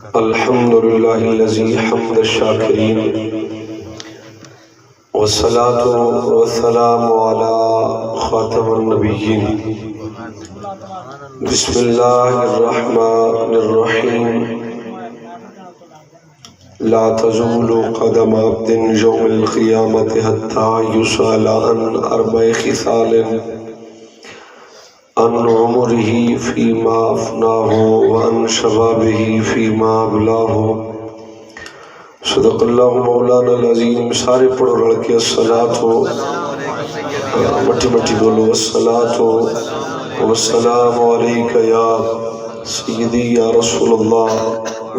الحمد لله الذي حمد الشاكرين والصلاة والسلام على خاتم النبيين. بسم الله الرحمن الرحيم. لا تزول قدم عبد يوم القيامة حتى يسأل عن أربع خصال: عن عمره فيما أفناه، وعن شبابه فيما أبلاه. صدق اللہ مولانا العظیم. سارے پڑھو رڑ کے الصلاۃ ہو، مٹی مٹی بولو الصلاۃ والسلام علیک یا سیدی یا رسول اللہ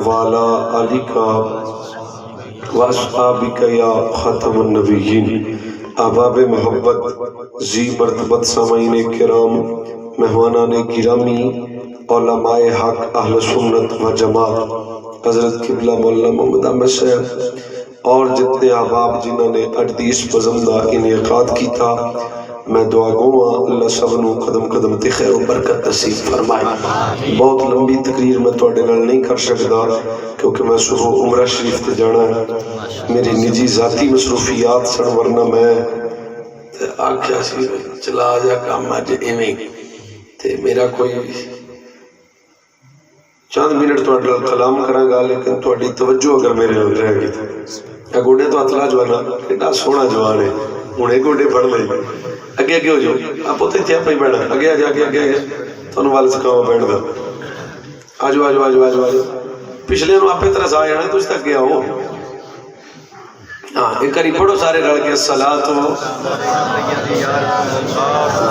وعلی آلک واصحابک یا خاتم النبیین. احباب محبت، ذی مرتبت سامعین کرام، مہمانان گرامی، علماء حق، اہل سنت و جماعت، حضرت قبلہ مولانا محمد احمد صاحب اور جتنے احباب جنہوں نے اردیس پزندہ انعقاد کی تھا، میں دعا گوں اللہ سب نو قدم قدم تے خیر و برکت نصیب فرمائے. بہت لمبی تقریر میں توڑے نال نہیں کر سکتا کیونکہ میں صبح عمرہ شریف تے جانا ہے. میری نجی ذاتی مصروفیات سن، ورنہ میں آکھیا سی چلا جا کام آج ایویں تے میرا کوئی چند منٹ توڑا کلام کرا گا، لیکن توڑی توجہ اگر میرے لگ رہے گی تو گوڑے تو اتلا جوانا کتنا سونا جوان ہے، انہیں گوڑے پڑھ لیں اگے اگے ہو جو آپ ہوتے تھے اپنی بیڑا اگے آجا اگے اگے آگے تو انہوں والے سکاما بیڑ دا آجو آجو آجو آجو آجو پچھلے انہوں آپ طرح سا آیا تو اس تک گیا ہو. ہاں ایک کری پڑھو سارے رڑ کے الصلاۃ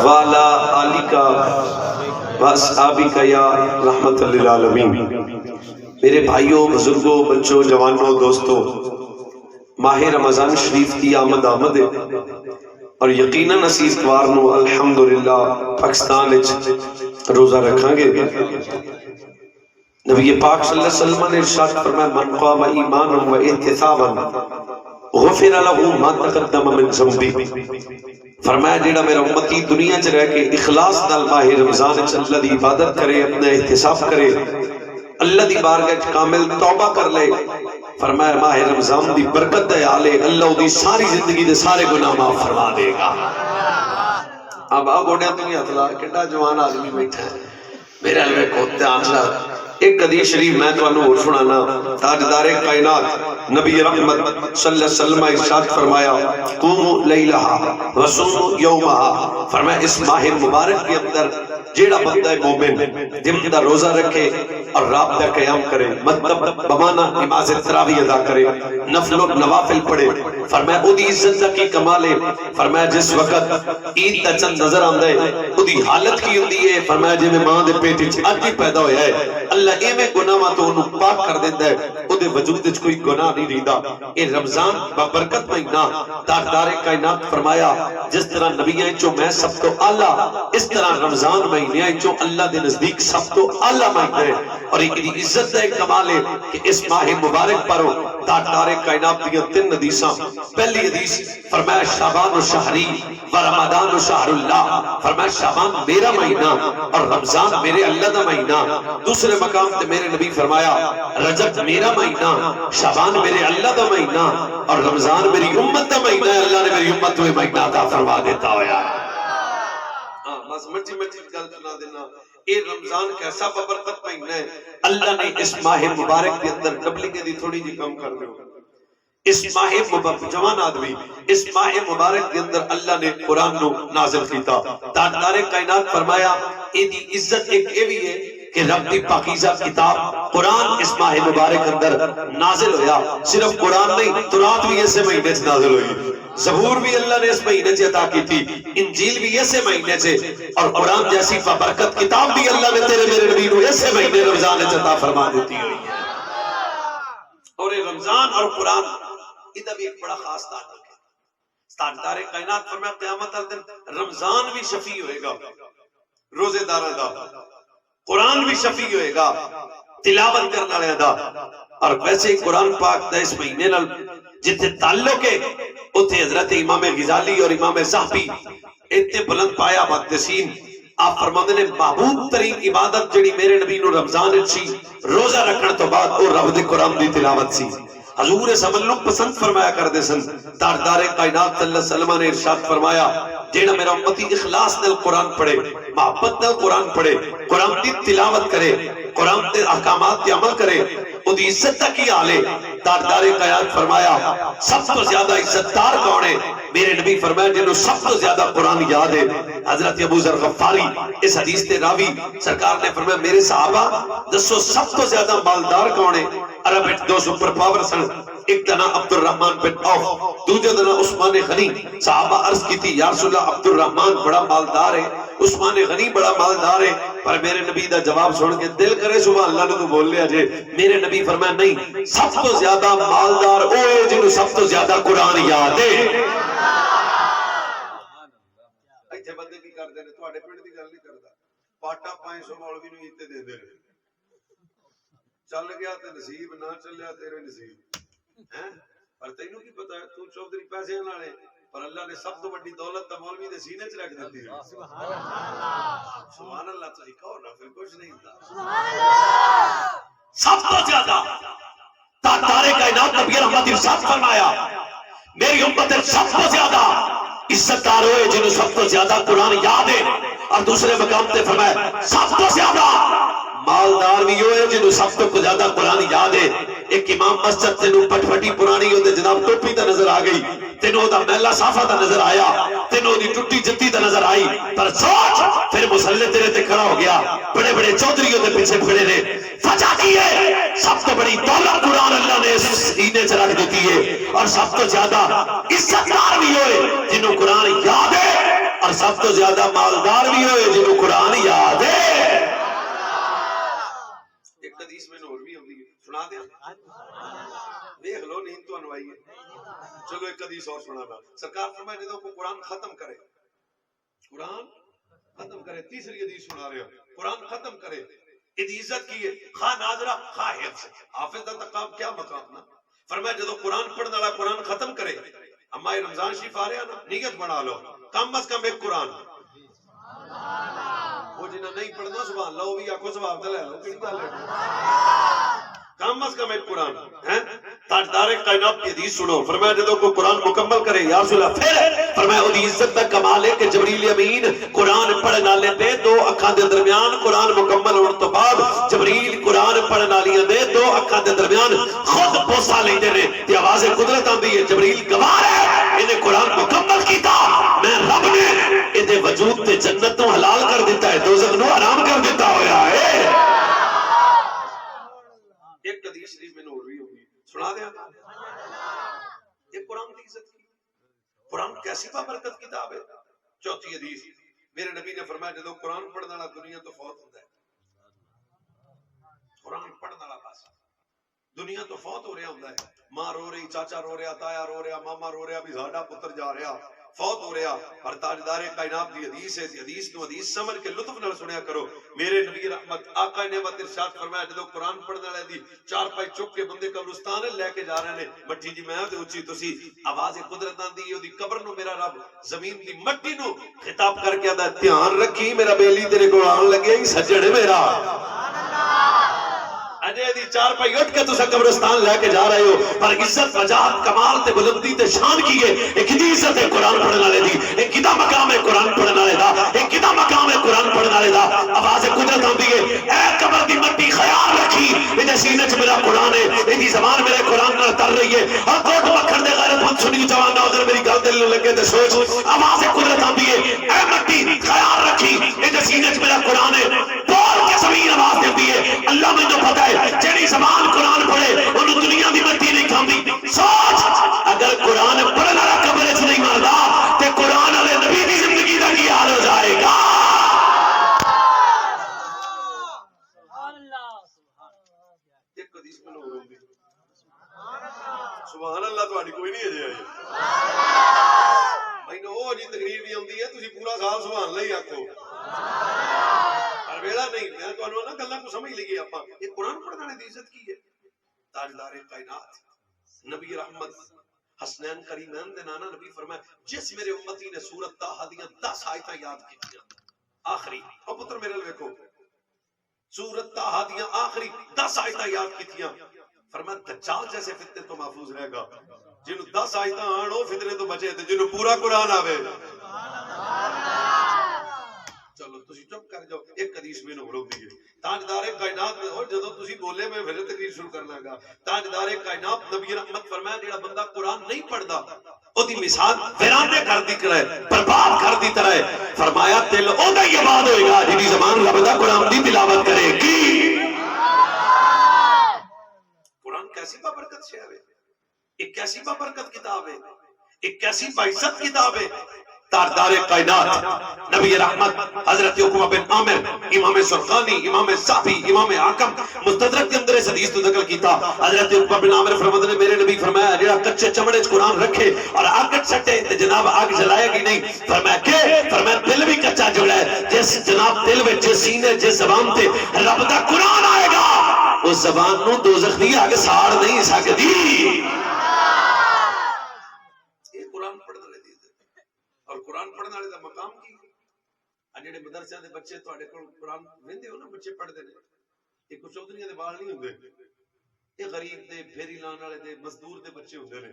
والا آلکا واصحابک یا رحمت للعالمین. میرے بھائیوں، بزرگوں، بچوں، جوانوں، دوستوں، ماہ رمضان شریف کی آمد ہے اور یقیناً اسی اتوار نو الحمدللہ پاکستان وچ روزہ رکھاں گے. نبی پاک صلی اللہ علیہ وسلم نے ارشاد فرمایا: من قام ایمانا و احتسابا غفر له ما تقدم من ذنبه. فرمایا جیڑا میرا امتی دنیا چ رہ کے اخلاص نال ماہ رمضان وچ اللہ دی عبادت کرے، اپنا احتساب کرے، اللہ دی بارگاہ وچ کامل توبہ کر لے، فرمایا ماہ رمضان دی برکت دے آلے اللہ دی ساری زندگی دے سارے گناہ معاف فرما دے گا. اب گوڑیاں تو نہیں ہتلا کڈا جوان آدمی بیٹھا ہے میرے علوے کو دھیان لا. ایک حدیث شریف میں تو انہوں سنانا. تاجدار کائنات نبی رحمت صلی اللہ علیہ وسلم ارشاد فرمایا: قوموا لیلہا وصوموا یومہا. فرمایا اس ماہ مبارک کے اندر جیڑا بندہ مومن دن دا روزہ رکھے اور رات دا قیام کرے، مطلب بمانا نماز تراویح ادا کرے، نفل و نوافل پڑھے، فرمایا او دی عزت دا کی کمال ہے. فرمایا جس وقت عید دا چند نظر آندا ہے او دی حالت کی ہوندی ہے، فرمایا جے میں ماں دے پیٹ وچ اج ہی پیدا ہویا ہے اللہ ایویں گناہاں تو انہوں پاک کر دیندا ہے، او دے وجود وچ کوئی گناہ نہیں رہندا. اے رمضان بابرکت مہینہ، تاجدار کائنات فرمایا جس طرح نبیاں وچوں میں سب تو اعلیٰ، اس طرح رمضان مہینے وچوں اللہ دے نزدیک سب تو اعلیٰ مہینہ ہے. اور ایک دی عزت دا ایک کمال ہے کہ اس ماہ مبارک پر تاجدار کائنات دیاں تین حدیثاں. پہلی حدیث فرمایا شعبان شہری و رمضان شہر اللہ. فرمایا شعبان میرا مہینہ اور رمضان میرے اللہ دا مہینہ. دوسرے مقام تے میرے نبی فرمایا رجب میرا مہینہ، شعبان میرے اللہ دا مہینہ اور رمضان میری امت دا مہینہ ہے. اللہ نے میری امت میں مہینہ عطا فرما دیتا ہویا. بس مٹی مٹی گل سنا دینا. اے رمضان کیسا بابرکت مہینہ ہے. اللہ نے اس ماہ مبارک کے اندر ڈبلنگ دی تھوڑی جی کم کر دو. اس ماہ مبارک جوان آدمی اس ماہ مبارک کے اندر اللہ نے قرآن نو نازل کیتا. تاجدار کائنات فرمایا اے دی عزت ایک ایوی ہے کہ رب دی پاکیزہ کتاب قرآن اس ماہ مبارک اندر نازل ہویا. صرف قرآن نہیں، تورات بھی ایسے مہینے سے نازل ہوئی، زبور بھی اللہ نے اس مہینے سے عطا کی تھی، انجیل بھی ایسے مہینے سے، اور قرآن جیسی بابرکت کتاب بھی اللہ نے تیرے میرے نبی کو ایسے مہینے رمضان سے عطا فرما دیتی ہوئی ہے. اور رمضان اور قرآن ادھر بھی ایک بڑا خاص تعلق ہے. تاجدار کائنات فرمایا قیامت الدن رمضان بھی شفیع ہوئے گا روزے داراں دا، قرآن بھی شفیع ہوئے گا تلاوت کرنا والے دا. اور ویسے قرآن پاک دا اس مہینے نال جتنے تعلق ہے اتنے حضرت امام غزالی اور امام زاہبی اتنے بلند پایا محدثین آپ فرماتے نے محبوب ترین عبادت جڑی میرے نبی نو رمضان سی روزہ رکھن تو بعد او رب دے قرآن دی تلاوت سی. حضور سملو پسند فرمایا کردے سن. تاجدار کائنات صلی اللہ علیہ وسلم نے ارشاد فرمایا جیڑا میرا امتی اخلاص نال قرآن پڑھے، محبت نال قرآن پڑھے، قرآن دی تلاوت کرے، قرآن دے احکامات تے عمل کرے، او دی عزت تک ہی آلے. تاجدار کائنات فرمایا سب تو زیادہ عزتدار کون ہے؟ میرے نبی فرمایا جنہوں سب تو زیادہ قرآن یاد ہے. حضرت ابو ذر غفاری اس حدیث تے راوی سرکار نے فرمایا میرے صحابہ دسو سب تو زیادہ مالدار کون ہے؟ عرب وچ دو سپر پاور سن، ایک دا نام عبد الرحمن بن عوف، دوجے دا نام عثمان غنی. صحابہ عرض کی تھی یا رسول اللہ عبد الرحمن بڑا مالدار ہے، عثمان غنی بڑا مالدار ہے، پر میرے نبی دا جواب سن کے دل کرے سبحان اللہ نے تو بول لیا جے. میرے نبی فرمایا نہیں، سب تو زیادہ مالدار او ہے جنہوں سب تو زیادہ قرآن یاد ہے. ایتھے بندے کی کردے نے تواڈے پنڈ دی گل نہیں کردا، پاٹا 500 مولوی نوں ایتے دے دے رہے، چل گیا تے نصیب، نہ چلیا تیرے نصیب ہیں. پر تینوں کی پتہ ہے تو چودھری پیسے والے، پر اللہ نے سب تو بڑی دولت تا مولوی دے سینے چ رکھ دتی ہے. سبحان اللہ سبحان اللہ. تسی کہو نا پھر کچھ نہیں ہوتا. سبحان اللہ. سب تو زیادہ تاجدار کائنات نبی رحمت ارشاد فرمایا میری امت سب تو زیادہ عزتدار ہوئے جنہوں سب تو زیادہ قرآن یاد ہے. اور دوسرے مقام تے فرمایا سب تو زیادہ مالدار بھی ہوئے جنہوں سب تو زیادہ قرآن یاد ہے. ایک امام مسجد تینوں پٹ پٹی پرانی ہوتے جناب ٹوپی تا نظر آ گئی، تینوں دا میلا صافہ تا نظر آیا، تینوں دی ٹوٹی جتی تا نظر آئی، پر سوچ پھر مسلح تیرے تے کھڑا ہو گیا، بڑے بڑے چودھری ہوتے پیچھے کھڑے نے. وجہ کی ہے سب تو بڑی دولت قرآن اللہ نے سینے سے رکھ دیتی ہے. اور سب تو زیادہ عزتدار بھی ہوئے جنہوں قرآن یاد ہے، اور سب تو زیادہ مالدار بھی ہوئے جنہوں قرآن یاد ہے. ایک حدیث میں نور بھی ہوتی ہے سنا دیا دیکھ لو نیند تو انوائی ہے. چلو ایک حدیث اور سنانا. سرکار فرمائے جدوں کو قرآن ختم کرے، قرآن ختم کرے، تیسری حدیث سنا رہے ہو، قرآن ختم کرے ادھی عزت کی ہے، خواہ ناظرہ خواہ حفظ. حافظ دا تقام کیا مقام نا. فرمایا جدو قرآن پڑھنے والا قرآن ختم کرے، اما یہ رمضان شریف آ رہے ہیں نا، نیت بنا لو کم از کم ایک قرآن. وہ جنہیں نہیں پڑھنا سبحان اللہ وہ بھی آنکھوں سباب دلے لو کڑی گا لے کم از کم ایک قرآن. تاجدار کائنات کی حدیث سنو. فرمایا جدو کو قرآن مکمل کرے یا رسول اللہ، پھر فرمایا وہ عزت کا کمال ہے کہ جبریل امین قرآن پڑھنا لیتے دو اکھاں دے درمیان قرآن مکمل ہونے تو بعد جبریل قرآن پڑھنا لیے دے دو اکھاں دے درمیان خود بوسا لیندے نے تے آواز قدرت آندی ہے جبریل گواہ ہے انہیں قرآن مکمل کیتا، میں رب نے ادھے وجود تے جنت تو حلال کر دیتا ہے، دوزخ نو حرام کر دیتا ہویا ہے. ایک حدیث شریف میں نور بھی ہوگی سنا دیا. یہ قرآن کی عزت کی، قرآن کیسی بابرکت کتاب ہے. چوتھی حدیث میرے نبی نے فرمایا جدو قرآن پڑھنے والا دنیا تو فوت ہوتا ہے، قرآن پڑھنے والا بس دنیا تو فوت ہو رہا ہوتا ہے. ماں رو رہی، چاچا رو رہا، تایا رو رہا، ماما رو رہا بھی ساڈا پتر جا رہا، فوت ہو رہا. پر تاجدار کائنات کی حدیث ہے، حدیث کو حدیث سمجھ کے لطف نہ سنیا کرو. میرے نبی رحمت آقا نعمت ارشاد فرمایا جدو قرآن پڑھنے والے دی چار پائی چک کے بندے قبرستان لے کے جا رہے ہیں، مٹی جی میں تے اونچی تسی آواز قدرت آندی ہے، دی قبر نو میرا رب زمین دی مٹی نو خطاب کر کے آندا دھیان رکھی میرا بیلی تیرے کو آن لگے ہی سجڑ میرا. اجے دی چار پائی اٹھ کے تسا قبرستان لے کے جا رہے ہو، پر عزت وجاہت کمال تے بلندی تے شان کی ہے. ایک کدی عزت ہے قرآن پڑھنے والے دی، ایک کدا مقام ہے قرآن پڑھنے والے دا، ایک کدا مقام ہے قرآن پڑھنے والے دا. آواز قدرت آندی ہے اے قبر دی مٹی خیال رکھی میرے سینے چ میرا قرآن ہے، میری زبان میرے قرآن نال تر رہی ہے. اور کوٹ مکھن دے غیرت مند سنی جوان نوزر میری گل دل لگے تے سوچ. آواز قدرت آندی ہے اے مٹی خیال رکھی میرے سینے چ میرا قرآن ہے. بول کے زمین آواز دیتی ہے اللہ مجھے پتہ ہے جیڑی زبان قرآن پڑھے انہوں دنیا دی مٹی نہیں کھاندی. سوچ اگر قرآن پڑھنے والا قبر وچ نہیں مردا تے قرآن والے نبی دی زندگی دا کی حال ہو جائے گا. ایک حدیث میں نور ہوندی سبحان اللہ تہاڈی کوئی نہیں اجے آئی. مینوں او جی تقریر بھی آندی ہے تسی پورا سال سبحان اللہ ہی آکھو ویلا نہیں. میں تو انہوں نے گلہ کو سمجھ لگی اپا یہ قرآن پڑھنے والے دی عزت کی ہے. تاجدار کائنات نبی رحمت حسنین کریمین دے نانا نبی فرمایا جس میرے امتی نے سورت طٰہٰ دیاں 10 آیتاں یاد کیتیاں آخری او پتر میرے لئے دیکھو سورت تاہا دیاں آخری 10 آیتاں یاد کیتیاں، فرمایا دجال جیسے فتنے تو محفوظ رہے گا جنہوں 10 آیتاں آنو فتنے تو بچے تھے، جنہوں پورا قرآن آوے چلو تسی چپ کر جاؤ ایک حدیث میں نو رو دیئے تاجدار کائنات میں ہو جدو تسی بولے میں پھر تقریر شروع کرنا گا تاجدار کائنات نبی رحمت فرمایا جیڑا بندہ قرآن نہیں پڑھدا او دی مثال ویرانے کر دی کرے برباد کر دی طرح ہے فرمایا دل او دا ہی آباد ہوئے گا جنہی زمان لبدا قرآن دی تلاوت کرے گی قرآن کیسی بابرکت سے ہے ایک کیسی بابرکت کتاب ہے ایک کیسی باعزت کتاب ہے تاجدار کائنات نبی رحمت حضرت عقبہ بن عامر امام سرخانی امام صافی امام حاکم مستدرک کے اندر اس حدیث تو ذکر کیتا حضرت عقبہ بن عامر فرماتے نے میرے نبی فرمایا جڑا کچے چمڑے قرآن رکھے اور آگ سٹے تے جناب آگ جلائے گی نہیں فرمایا کہ فرمایا دل بھی کچا جڑا ہے جس جناب دل وچ جس سینے جس زبان تے رب دا قرآن آئے گا اس زبان نو دوزخ دی آگ ساڑ نہیں سکتی اور قرآن پڑھنے والے دا مقام کی جڑے مدرسے دے بچے تواڈے کول قرآن ویندے ہو نا بچے پڑھدے نے یہ کچھ چودھریاں دے بال نہیں ہوندے یہ غریب دے پھیری لان والے دے مزدور دے بچے ہوندے نے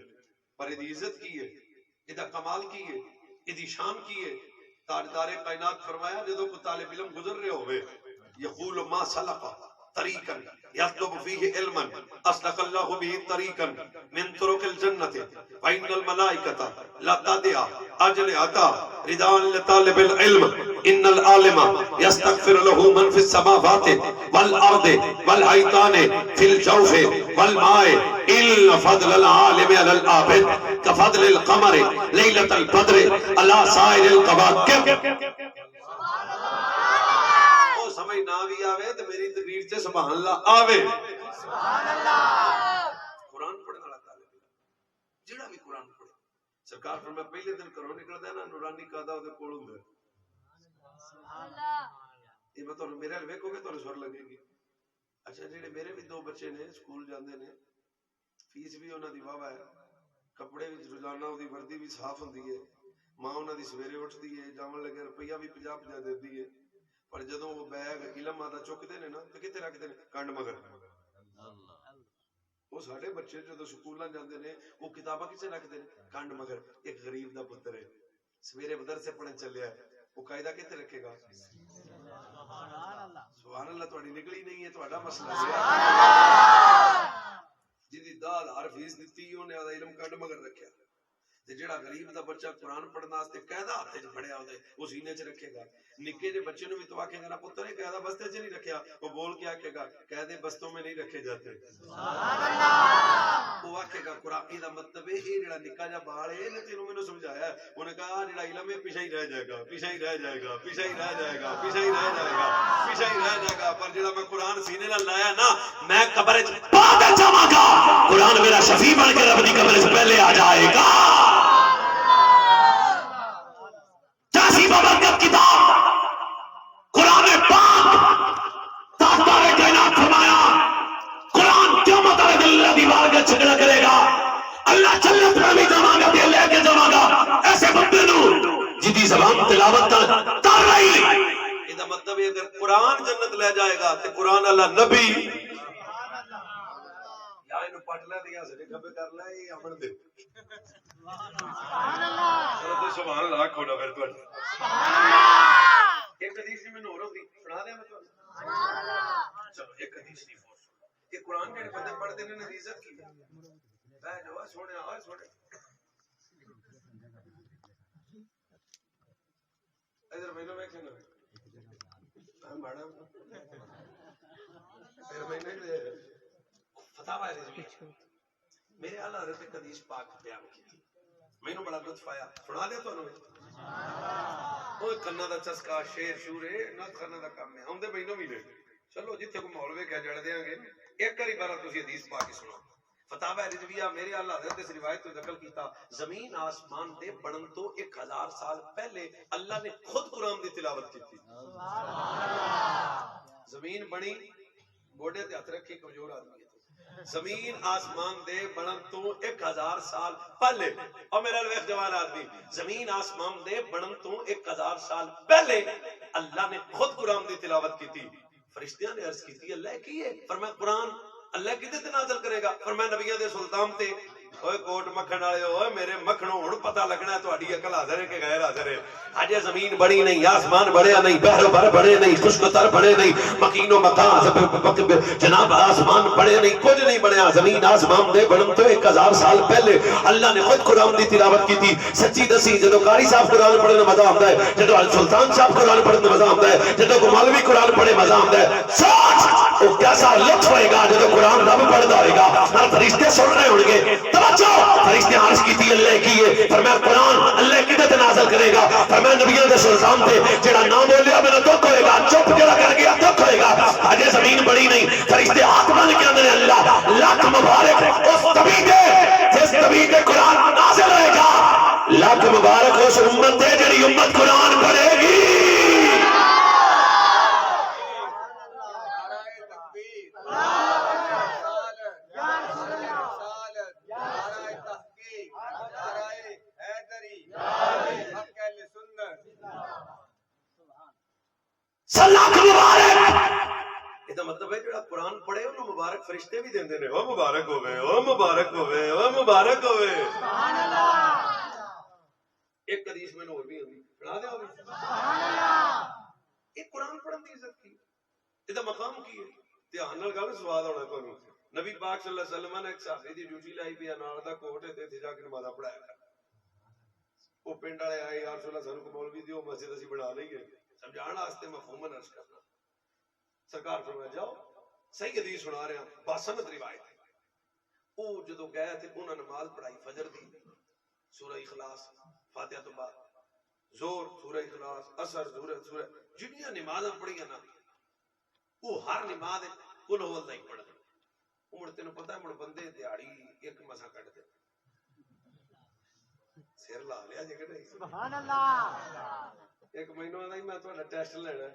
پر دی عزت کی ہے ادا کمال کی ہے ادی شان کی ہے تاجدار کائنات فرمایا جدوں کوئی طالب علم گزر رہے ہوئے یقول ما سلک طریقا یطلب فیہ علما اسلک اللہ به طریقا من طرق الجنة فإن الملائکة لا تدع أجنحتها رداء لطالب العلم ان العالم يستغفر له من في السماوات والارض والحيطان في الجوف والماء ان فضل العالم على العابد كفضل القمر ليلة البدر على سائر الكواكب سمجھ نہ بھی آوے تو میری تقریر سے سبحان اللہ آوے سبحان اللہ قرآن پڑھنے والا طالب جڑا بھی قرآن پڑھے سرکار فرمایا پہلے دن کرو نکلدا ہے نا نورانی قاعدہ اودے کول ہوندا ہے سبحان اللہ یہ مطلب میرے ال ویکھو گے تو سر لگے گی اچھا جڑے میرے بھی دو بچے نے سکول جاندے نے فیس بھی انہاں دی واہ ہے کپڑے بھی روزانہ اودی وردی بھی صاف ہوندی ہے ماں انہاں دی سویرے اٹھدی ہے جاون لگے روپیہ بھی 50 دیندی ہے پر جدوں وہ بیگ علم آدا چکدے نے نا تے کتے رکھدے نے کنڈ مگر وہ ساڈے بچے جدوں سکولاں جاندے نے وہ کتاباں کتے رکھدے نے کنڈ مگر ایک غریب دا پتر ہے سویرے مدرسے پڑھن چلیا ہے وہ قاعدہ کتے رکھے گا سبحان اللہ سبحان اللہ تہاڈی نکلی نہیں ہے تہاڈا مسئلہ ہے سبحان اللہ جدی دال ہر فیس دتی اونے دا علم کنڈ مگر رکھیا تے جڑا غریب دا بچہ قرآن پڑھن واسطے قاعدہ ہاتھ وچ پھڑیا ہوندا ہے وہ سینے وچ رکھے گا نکے جے بچے نو بھی تو آکھے گا نا پتر یہ قاعدہ بستے وچ نہیں رکھیا وہ بول کے آکھے گا قاعدے بستوں میں نہیں رکھے جاتے سبحان اللہ وہ آکھے گا قرآن دا مطلب ہے یہ جڑا نکا جا بال ہے نے تینوں مینوں سمجھایا ہے انہوں نے کہا جڑا علم ہے پیچھے ہی رہ جائے گا پیچھے ہی رہ جائے گا پیچھے ہی رہ جائے گا پیچھے ہی رہ جائے گا پیچھے ہی رہ جائے گا پر جڑا میں قرآن سینے نال لایا نا میں قبر وچ بعد جاواں گا قرآن میرا شفیع بن کے رب دی قبر وچ پہلے آ جائے گا بابرکت کتاب قرآن پاک تاجدار کائنات فرمایا قرآن قیامت والے دن اللہ دیوار کا جھگڑا کرے گا اللہ جنت میں بھی جاواں گا تے لے کے جاواں گا ایسے بندے نو جدی زبان تلاوت کر رہی ہے دا مطلب ہے اگر قرآن جنت لے جائے گا تے قرآن اللہ نبی یا اینو پٹ لے دیا سے کبے کر لے یہ امن دے سبحان اللہ چلو سبحان اللہ کھوڑا پھر تو سبحان اللہ ایک حدیث میں نور ہوگی سنا دیں میں تو سبحان اللہ چلو ایک حدیث نہیں فورس یہ قرآن کے بندے پڑھتے نے عزت کی بیٹھ جاؤ سونے آؤ سونے ادھر مہینوں میں کھینا ہم بڑا پھر مہینے فتاوی رضویہ میرے اعلیٰ حضرت ایک حدیث پاک بیان کی میں نے بڑا لطف آیا سنا دیا تو وہ کنا دا چسکا شیر شورے نہ کنا دا کام ہے ہم دے مہینوں بھی نے چلو جتھے کو مولوی کہہ جڑ دیاں گے ایک کری بارہ تسی حدیث پاک سنو فتاوی رضویہ میرے اعلیٰ حضرت اس روایت کو نقل کیتا زمین آسمان دے بنن تو 1000 سال پہلے اللہ نے خود قرآن دی تلاوت کی تھی زمین بنی گوڑے تے ہاتھ رکھی کمزور آدمی زمین آسمان دے بنن تو 1000 سال پہلے اور میرا ویکھ جوان آدمی زمین آسمان دے بنن تو 1000 سال پہلے اللہ نے خود قرآن دی تلاوت کی تھی. فرشتیاں نے عرض کی تھی اللہ کی ہے. فرمایا قرآن اللہ کدے تے نازل کرے گا؟ فرمایا نبیوں دے سلطان تے. اوے کوٹ مکھن والے اوے میرے مکھنوں ہن پتہ لگنا ہے تہاڈی عقل حاضر ہے کہ غیر حاضر ہے. اجے زمین بڑی نہیں، آسمان بڑیا نہیں، بحر بھر بڑے نہیں، خشک تر بڑے نہیں، مکین و مکان جناب آسمان بڑے نہیں، کچھ نہیں بنیا. زمین آسمان دے بنن تو 1000 سال پہلے اللہ نے خود قرآن دی تلاوت کی تھی. سچی دسی جدو قاری صاحب قرآن پڑھنے مزہ آتا ہے، جدو سلطان صاحب قرآن پڑھنے مزہ آتا ہے، جدو مولوی قرآن پڑھے مزہ آتا ہے. سوچ وہ کیسا لطف ہوئے گا جدو قرآن رب پڑھتا ہوئے گا، نہ فرشتے سن رہے ہوں گے. فرشتے عرض کی تھی اللہ کی ہے. فرمایا قرآن اللہ کدے تے نازل کرے گا؟ فرمایا نبیوں دے سلطان تے جڑا نہ بولیا میرا دکھ ہوئے گا، چپ جڑا کر گیا دکھ ہوئے گا. اجے زمین بڑی نہیں. فرشتے ہاتھ بن کے اندر اللہ لاکھ مبارک اس نبی دے جس نبی دے قرآن نازل ہوئے گا. لاکھ مبارک اس امت دے جڑی امت قرآن پڑھے گی. لاکھ مبارک. یہ مطلب ہے جڑا قرآن پڑھے انہوں مبارک فرشتے بھی دیندے نے. او مبارک ہوئے، او مبارک ہوئے، او مبارک ہوئے. سبحان اللہ. ایک حدیث میں اور بھی ہوئی پڑھا دے ہوگی. سبحان اللہ. ایک قرآن پڑھن دی عزت کی، یہ مقام کی ہے. دھیان نال گل سواد ہونا تانوں. نبی پاک صلی اللہ علیہ وسلم نے ایک صحابی دی ڈیوٹی لائی پئی نال دا کوٹ تے جا کے نماز پڑھایا کر. وہ پنڈ والے آئے یا رسول اللہ سانوں کو مولوی دیو مسجد اسی بنا لئیے. سمجھانا واسطے مفہوماً عرض کرنا. سرکار فرمایا جاؤ صحیح حدیث سنا رہے ہیں باسند روایت. وہ جدو گئے تھے انہوں نے نماز پڑھائی فجر دی، سورہ اخلاص فاتحہ تو بعد زور سورہ اخلاص اثر سورہ جنیاں نمازاں پڑھیاں نا وہ ہر نماز قل هو اللہ ہی پڑھ دے. عمر تینوں پتہ ہے مڑ بندے دیہاڑی ایک مسا کٹ دے سر لا لیا جے کہ نہیں. سبحان اللہ. ایک مہینہ آدھا ہی میں تھوڑا ٹیسٹ لینا ہے.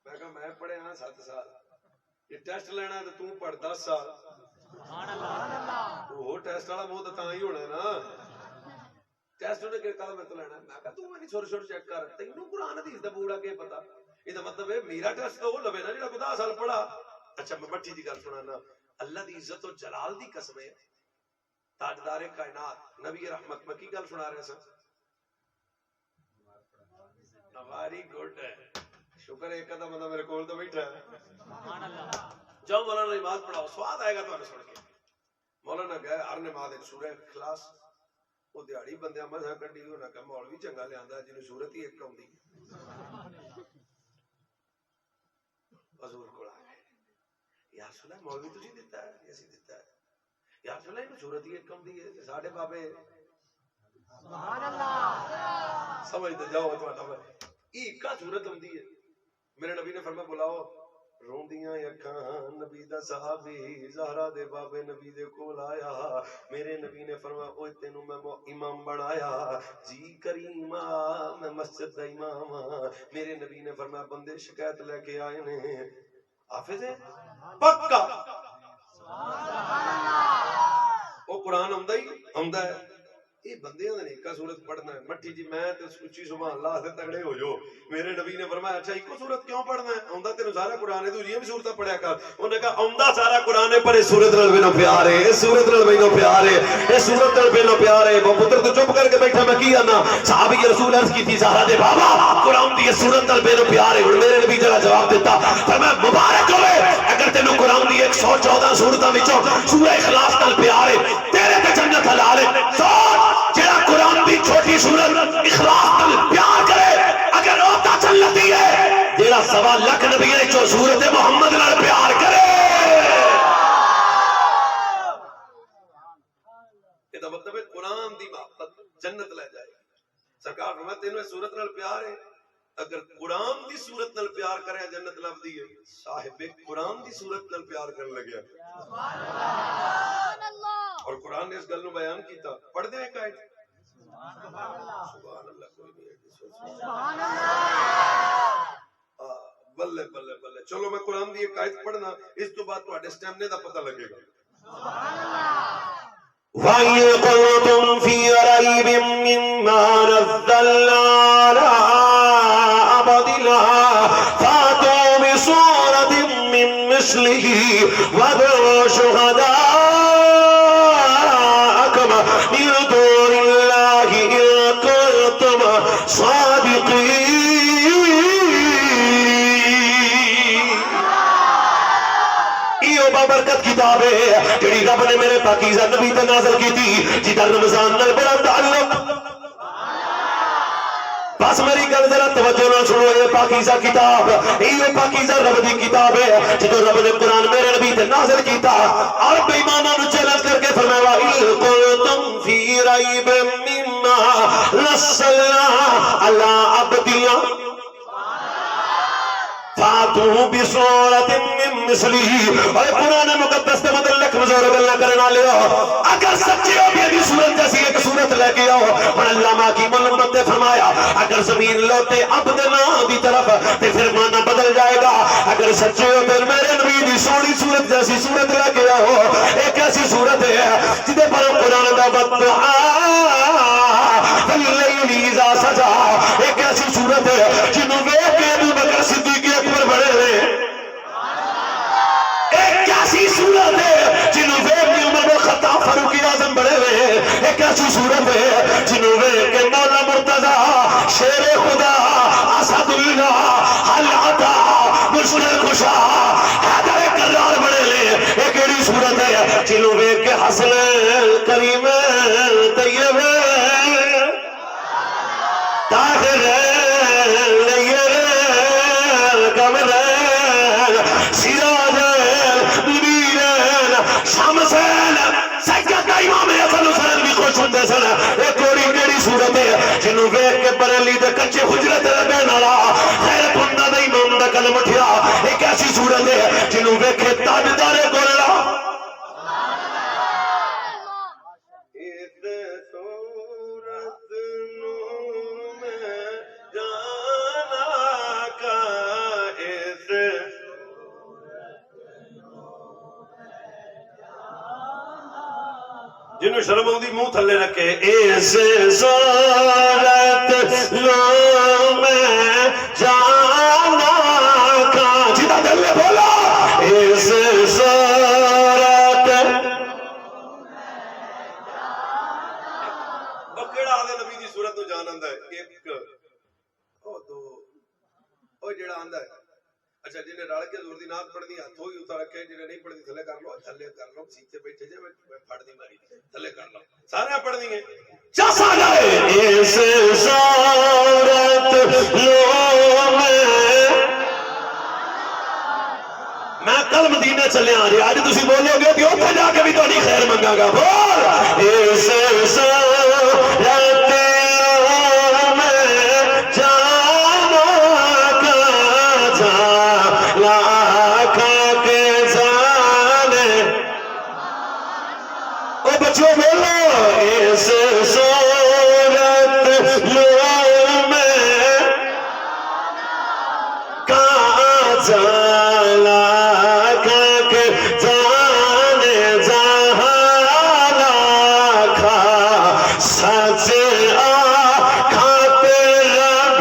میں کہا میں پڑھے ہاں 7 سال، یہ ٹیسٹ لینا ہے تو تم پڑھ 10 سال. وہ ٹیسٹ والا منہ تو ہی ہونا ہے نا. ٹیسٹ انہیں کہا میں تو لینا ہے. میں کہا تو میں نہیں چھوٹے چھوٹے چیک کر تینوں قرآن حدیث دا بوڑا کے پتا. یہ مطلب ہے میرا ٹیسٹ تو وہ لوے نا جڑا 10 سال پڑھا. اچھا میں مٹھی دی گل سنانا. اللہ دی عزت و جلال دی قسم ہے تاجدار کائنات نبی رحمت مکی گل سنا رہے سن. ہماری گڈ ہے، شکر ہے ایک آدھا بندہ میرے کول تو بیٹھا ہے. جاؤ مولانا نماز پڑھاؤ سواد آئے گا تمہیں سن کے. مولانا گئے ہر نماز ایک سورہ اخلاص. وہ دیہڑی بندے مزہ کڈی انہاں کہ مولوی چنگا لیا جنوں سورت ہی ایک آؤندی. حضور کو آ گئے یا رسول اللہ مولوی تسی دیتا ہے ایسی دیتا ہے یا رسول اللہ سورت ہی ایک آؤندی ہے ساڈے بابے. سبحان اللہ. سمجھتے جاؤ تہاڈا ایک صورت ہوندی ہے. میرے نبی نے فرمایا بلاؤ روندیاں اکھاں نبی دا صحابی زہرا دے بابے نبی دے کول آیا. میرے نبی نے فرمایا اوے تینوں میں امام بنایا جی کریما میں مسجد دا امام ہاں. میرے نبی نے فرمایا بندے شکایت لے کے آئے نے حافظ ہے پکا. سبحان اللہ. او قرآن ہوندا ہے یہ بندیاں نے ایک سورت پڑھنا ہے. مٹھی جی میں تے اچھی سبحان اللہ سے تگڑے ہو جو. میرے نبی نے فرمایا اچھا ایک سورت کیوں پڑھنا ہے؟ اوندا تینوں سارا قرآن ہے دوجیاں بھی سورتاں پڑھیا کر. انہوں نے کہا اوندا سارا قرآن ہے پر اس سورت نال مینوں پیار ہے، اس سورت نال مینوں پیار ہے، اس سورت نال مینوں پیار ہے. وہ پتر تو چپ کر کے بیٹھا میں کی آنا. صحابی رسول عرض کی تھی زہرا دے بابا قرآن دی اس سورت نال مینوں پیار ہے. ہن میرے نبی جڑا جواب دیتا فرمایا مبارک ہوئے اگر تینوں قرآن دی 114 سورتاں وچوں سورہ اخلاص نال پیار ہے تیرے تے جنت حلال ہے. جڑا قرآن دی چھوٹی سورت اخلاص نال پیار کرے اگر روتا جنتی ہے. جڑا 1.25 لاکھ نبیاں وچوں سورت محمد نال پیار کرے یہ مطلب ہے قرآن دی محبت جنت لے جائے. سرکار فرمایا تینوں اس سورت نال پیار ہے اگر قرآن دی سورت نال پیار کرے جنت لبدی ہے. صاحب قرآن دی سورت نال پیار کرنے لگیا. سبحان اللہ. اور قرآن نے اس گل نو بیان کیتا. پڑھ دیں ایک آیت. سبحان اللہ. کوئی نہیں. سبحان اللہ. بلے بلے بلے. چلو میں قرآن دی ایک آیت پڑھنا اس تو بعد تہاڈے سٹیمنے دا پتہ لگے گا. سبحان اللہ. وَإِن كُنتُمْ فِي رَيْبٍ مِّمَّا نَزَّلْنَا عَلَىٰ عَبْدِنَا وادعوا شهداءكم من دون الله إن كنتم صادقين. یہ بابرکت کتاب ہے جڑی رب نے میرے پاکیزہ نبی تے نازل کی تھی جدھر رمضان نال بڑا تعلق. بس میری گل ذرا توجہ نہ سنو. یہ پاکیزہ کتاب یہ پاکیزہ رب دی کتاب ہے جدو رب نے قرآن میرے نبی تے نازل کیتا اور بے ایماناں نو چیلنج کر کے فرمایا ان کنتم فی ریب مما نزلنا علی عبدنا فاتوا بسورۃ من مثلہ. اور قرآن مقدس کے متعلق مزور گلاں کرن والے ہو اگر سچے ہو بھی سورت جیسی ایک سورت لے کے آؤ. اور علامہ کی ملمت نے فرمایا اگر زمین لوٹے عبدنا دی طرف تے پھر معنی بدل جائے گا. اگر سچے ہو پھر میرے نبی دی سونی سورت جیسی سورت لے کے آؤ. ایک ایسی سورت ہے جدے پر قرآن دا والضحیٰ واللیل اذا سجا. ایک ایسی سورت ہے جنوں ویکھ کے ابو بکر صدیق اکبر بڑے ہوئے. ایک ایسی صورت ہے جنہوں ویکھ کے عمر بن خطاب فاروق اعظم بڑے ہوئے. ایک ایسی صورت ہے جنہوں ویکھ کے مولا مرتضی شیر خدا اسد اللہ العطا مشکل کشا حیدر کرار بڑے ہوئے. ایک ایسی صورت ہے جنہوں ویکھ کے حسن کریم طیب طاہر نیر قمر سراج منیر شمسین سجدہ امام حسن حسین بھی خوش ہوندے سن. ایک کوڑی کیڑی صورت ہے جنوں ویکھ کے بریلی دے کچے حجرت رہن والا غیرت ہوندا دے امام دا قلم اٹھیا. ایک ایسی صورت ہے جنوں ویکھے تاجدار گولڑا. جنہوں شرم ہوندی منہ تھلے رکھے اس صورت لو میں جانا کا جیتا دل میں بولا اس صورت بکڑا آدھے نبی دی صورت تو جان آندہ ہے. ایک او دو او جڑا آندہ ہے. اچھا جنہیں رڑ کے زور دی نات پڑھ دی ہاتھ ہوئی اتھا رکھے جنہیں نہیں پڑھ دی تھلے کر لو سیتے بیٹھے جائے میں پڑھ دی ماری تھلے کر لو سارے پڑھ دیں گے. کیا سارا ہے اس صورت لو میں کل مدینہ چلے آ رہی آج تسی بولو گے کہ اوپر جا کے بھی تو نہیں خیر منگا گا. بول اس صورت بچوں بولو اس صورت لو میں کہاں جانا کے جانے جہانا کھا سچ آکھاتے رب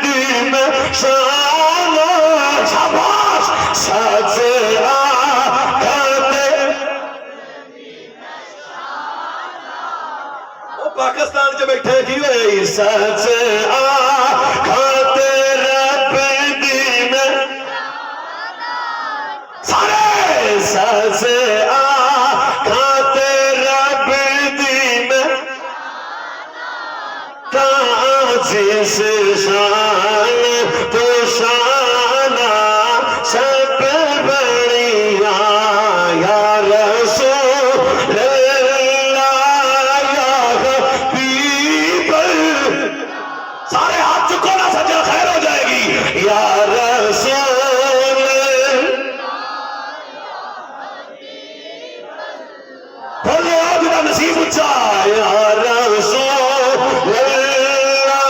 دی میں شانا شاباش سچ پاکستان جو بیٹھے کی ہوئی سچ آکھاتے رب دی میں سارے سچ آکھاتے رب دی میں کہاں جس شان تو شانہ سب بڑیاں یا رسول سارے ہاتھ چکو نا سجا خیر ہو جائے گی. یا رسول بولو جنہا نصیب اچھا یا رسول اللہ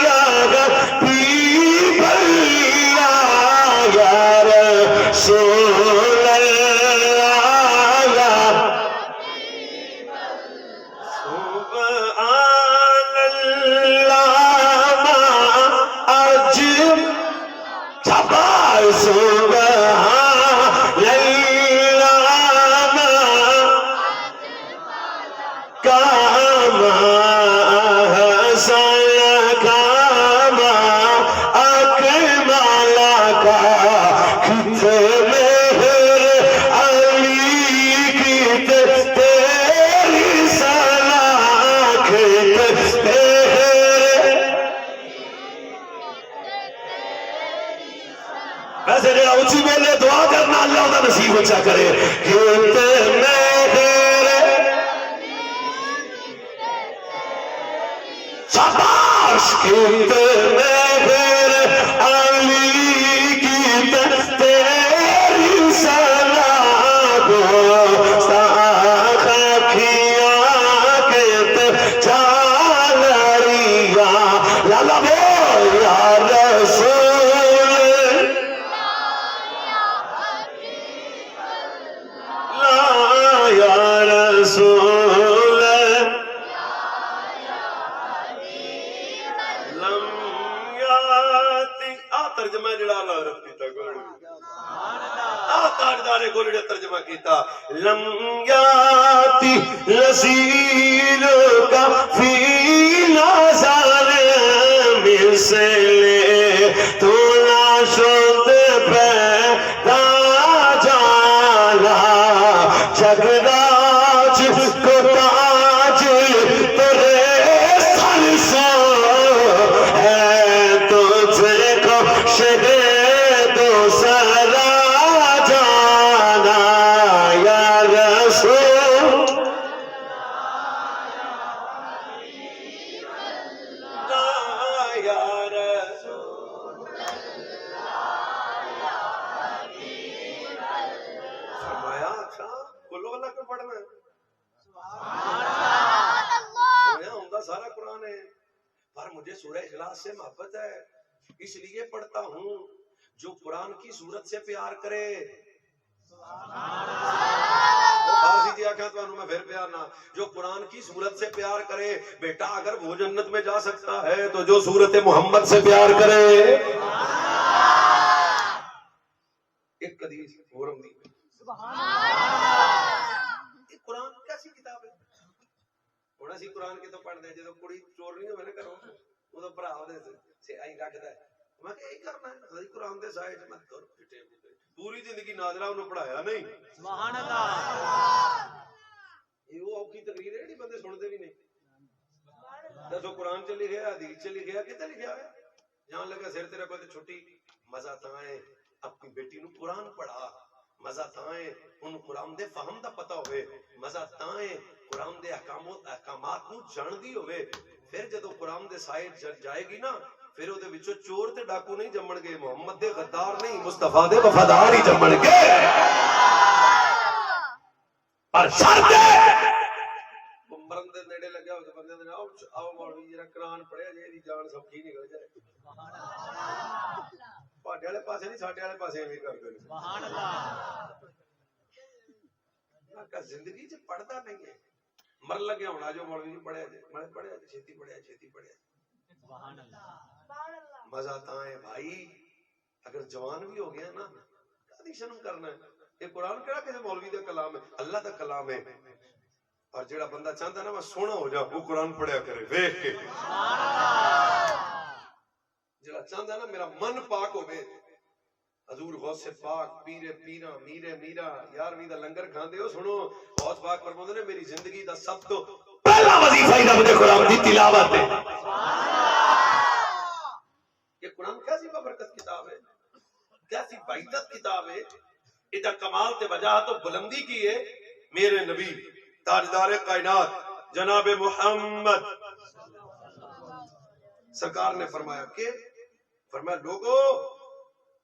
یا حبیب اللہ یا رسول اللہ یا سبحان اللہ سبحان اللہ ویلے دعا کرنا اللہ دا نصیب اچھا کرے کتنے شاباش کتنے علی کی تیری سنا گستاخ کیا کہتے چالریا لالا بول یا رسول لا یا رسول ترجمہ جڑا اللہ رب کیتا تاجدار کو جڑا ترجمہ کیتا لم یاتی رسیل کا فی نظر مثلے تو نہ شد پیدا جانا جگراج کو تاج تیرے سر سو ہے تجھے کو شہد و سرا جانا یا رسول اللہ یا رسول فرمایا اچھا کلو اللہ کو پڑھنا ہے سارا قرآن ہے پر مجھے سورہ اخلاص سے محبت ہے اس لیے پڑھتا ہوں جو قرآن کی صورت سے پیار کرے جو قرآن کی صورت سے پیار کرے بیٹا اگر وہ جنت میں جا سکتا ہے تو جو صورت محمد سے پیار کرے ایک حدیث فورم دی قرآن کیسی کتاب ہے تھوڑا سی قرآن کے تو پڑھ دے جب کڑی چور نہیں ہوئے نا کرو وہ تو برا ہو دے سے آئی رکھتا ہے میں کہ یہی کرنا ہے قرآن دے سائے میں دور پھٹے پوری زندگی ناظرہ انہوں پڑھایا نہیں سبحان اللہ یہ وہ اوکھی تقریر ہے نہیں بندے سن دے بھی نہیں دسو قرآن چلی گیا حدیث چلی گیا کتنے لکھا ہے جہاں لگا سر تیرے کوئی چھٹی مزہ تھائیں اپنی بیٹی نو قرآن پڑھا مزہ تھائیں ان قرآن دے فہم دا پتہ ہوئے مزہ تھائیں قرآن دے احکامات نو جان دی ہوئے پھر جدو قرآن دے سائے جائے گی نا پھر وہ دے وچوں چور تے ڈاکو نہیں جمن گے محمد دے غدار نہیں مصطفیٰ دے وفادار ہی جمن گے پر شرط ہے مرن دے نیڑے لگیا ہو تے بندے نے آؤ مولوی جرا قرآن پڑھیا جے دی جان سوکھی نکل جائے پاٹے والے پاسے نہیں ساٹے والے پاسے ایویں کر دے سبحان اللہ کا زندگی چ پڑھدا نہیں ہے مر لگیا ہونا جو مولوی پڑھیا جے میں پڑھیا چھتی پڑھیا سبحان اللہ مزہ تائیں بھائی اگر جوان بھی ہو گیا نا کدی شرم کرنا ہے یہ قرآن کہڑا کسی مولوی دا کلام ہے اللہ دا کلام ہے اور جڑا بندہ چاہتا ہے نا میں سونا ہو جاؤں وہ قرآن پڑھیا کرے دیکھ کے جڑا چاہتا ہے نا میرا من پاک ہوئے حضور غوث پاک پیرے پیرا میرے میرا یارویں دا لنگر کھاندے ہو سنو غوث پاک فرماندے نے میری زندگی دا سب تو پہلا وظیفہ ہی مجھے قرآن دی تلاوت ہے یہ قرآن کیسی بابرکت کتاب ہے کیسی بعیدت کتاب ہے ادھا کمال تے وجہ تو بلندی کی ہے میرے نبی تاجدار کائنات جناب محمد سرکار نے فرمایا کہ فرمایا لوگو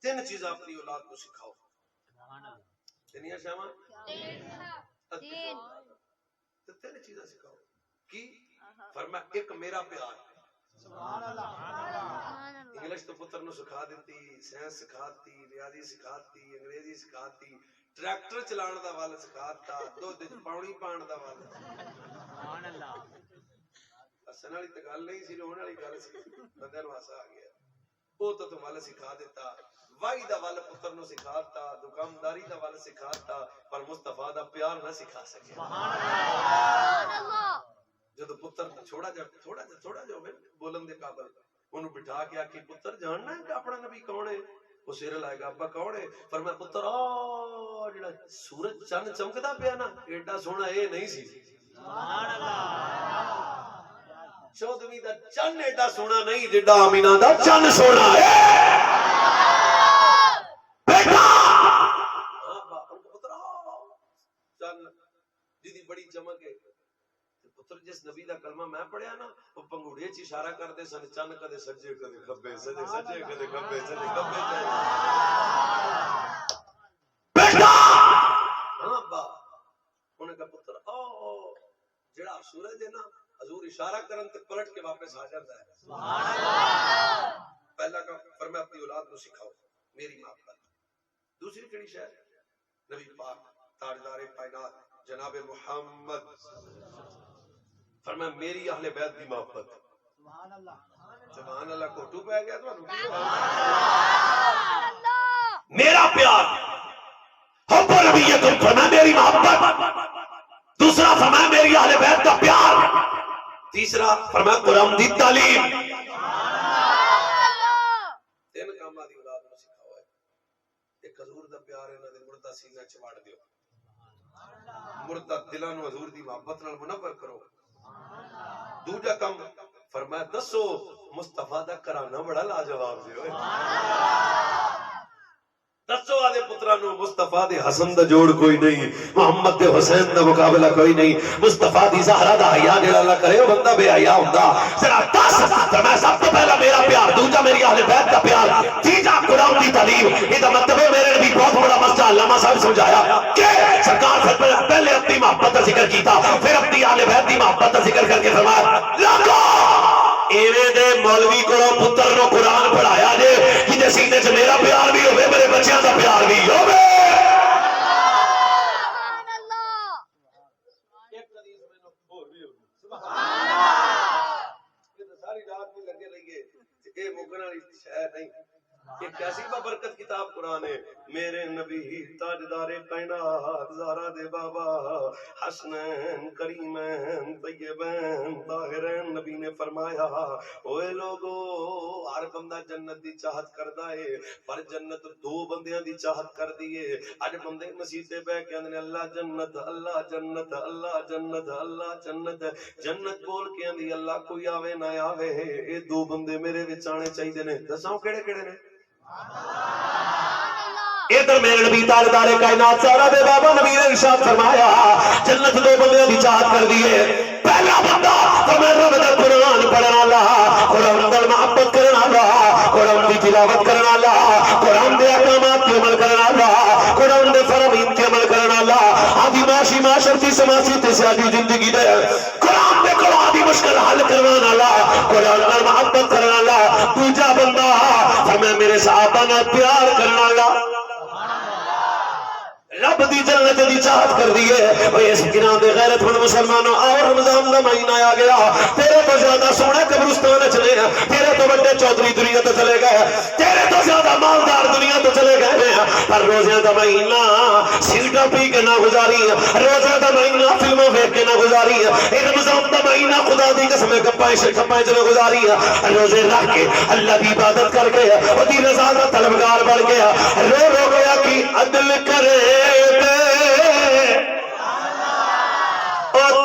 تین چیزیں اپنی اولاد کو سکھاؤ تینیاں شامہ تین چیزیں سکھاؤ کی فرمایا ایک میرا پیار انگلش تو پتر نو سکھا دیتی سائنس سکھاتی ریاضی سکھاتی انگریزی سکھاتی ٹریکٹر چلان دا وال سکھاتا دودھ پاؤنی پان دا وال سبحان اللہ ہسن والی تے گل نہیں سی رونے والی گل سی بندے نو ہاسا آ گیا وہ تو وال سکھا دیتا وائی دا وال پتر نو سکھاتا دکانداری دا وال سکھاتا پر مصطفیٰ دا پیار نہ سکھا سکے سبحان اللہ جدو پتر چھوڑا جا بولن دے قابل انہوں بٹھا کے آکھی پتر جاننا ہے کہ اپنا نبی کون ہے وہ سیر لائے گا ابا کون ہے فرمایا پتر جڑا سورج چند چمکدا پیا نا ایڈا سونا اے نہیں سی سبحان اللہ چودھویں دا چند ایڈا سونا نہیں جڑا آمینہ دا چند سونا ہے بیٹا جی بڑی چمک ہے پتر جس نبی دا کلمہ میں پڑھیا نا وہ پنگوڑے چ اشارہ کرتے سن چن کدے سجے کدے کھبے سجے سجے کدے کھبے سجے کھبے بیٹا ہاں با انہوں نے کہا پتر او جڑا سورج ہے نا حضور اشارہ کرن تے پلٹ کے واپس آ جاتا ہے سبحان اللہ پہلا کام فرمایا اپنی اولاد کو سکھاؤ میری محبت دوسری کیڑی شے نبی پاک تاجدار کائنات جناب محمد فرمایا میری اہل بیت کی محبت سبحان اللہ کوٹو پہ گیا تو میرا پیار حب نبیتم فرمایا میری محبت دوسرا فرمایا میری اہل بیت کا پیار تیسرا فرمایا قرآن دی تعلیم تین کام دی اولاد کو سکھاؤ ہے ایک حضور دا پیار ہے نہ مردہ سینہ چواڑ دیو مردہ دلاں نو حضور دی محبت نال منور کرو دوجا کم فرمایا دسو مصطفیٰ دا کرانا بڑا لاجواب سی ہوئے دسو آدھے پترانو مصطفیٰ دے حسن دا جوڑ کوئی نہیں محمد دے حسین دا مقابلہ کوئی نہیں مصطفیٰ دی زہرہ دا حیاء جڑا اللہ کرے وہ بندہ بے حیاء ہوندہ ذرا دس فرمایا سب تو پہلا میرا پیار دوجا میری اہل بیت کا پیار تیجا قرآن دی تعلیم یہ مطلب میرے نبی بہت بڑا مسئلہ علامہ صاحب سمجھایا کہ سرکار پہلے اپنی محبت کا ذکر کیتا پھر اپنی اہل بیت دی محبت کا ذکر کر کے فرمایا لاکھو ایویں دے مولوی کو پتر نو قرآن پڑھایا جے جے سینے چ میرا پیار بھی ہوئے میرے بچیاں دا پیار بھی ہوئے سبحان اللہ ایک حدیث میں اور بھی ہوگی سبحان اللہ یہ ساری رات میں لگے رہیے اے مکن والی شے نہیں یہ کیسی بابرکت کتاب قرآن ہے میرے نبی تاجدار کائنات زہرا دے بابا حسنین کریمین طیبین طاہرین نبی نے فرمایا اوے لوگو ہر بندہ جنت دی چاہت کردا ہے پر جنت دو بندیاں دی چاہت کر دیے اج بندے مسیتے پہ کہندے نے اللہ جنت اللہ جنت اللہ جنت اللہ جنت جنت بول کے اندی اللہ کوئی آوے نہ آوے اے دو بندے میرے وچ آنے چاہیے نے دساں کیڑے کیڑے نے ادھر میرے نبی تاجدار کائنات زہرا دے بابا نبی نے ارشاد فرمایا جنت دو بندیاں دی چاہت کر دیے پہلا بندہ فرمایا رب دا قرآن پڑھن والا قرآن نال محبت کرن والا قرآن دی تلاوت کرن والا قرآن دے احکامات تے عمل کرن والا قرآن دے فرامین تے عمل کرن والا آدھی معاشی معاشرتی سماجی تے سیاسی زندگی دے قرآن دے قرآن دی مشکل حل کرن والا قرآن نال محبت کرن والا دوجا بندہ فرمایا میرے صحابہ نال پیار کرن والا رب دی جنت دی چاہت کر دیئے اور اس گناہ دے غیرت مند مسلمانوں اور رمضان دا مہینہ آ گیا تیرے تو زیادہ سونے قبرستان چلے ہیں تیرے تو بڑے چودھری دنیا تو چلے گئے تیرے تو زیادہ مالدار دنیا تو چلے گئے ہیں پر روزے دا مہینہ سگریٹاں پی کے نہ گزاری روزے دا مہینہ فلموں دیکھ کے نہ گزاری رمضان دا مہینہ خدا دی قسم کپائیں چلے گزاری روزے رکھ کے اللہ دی عبادت کر کے وہ دی رضا دا طلبگار بڑھ گیا رو رو گیا کہ عدل کرے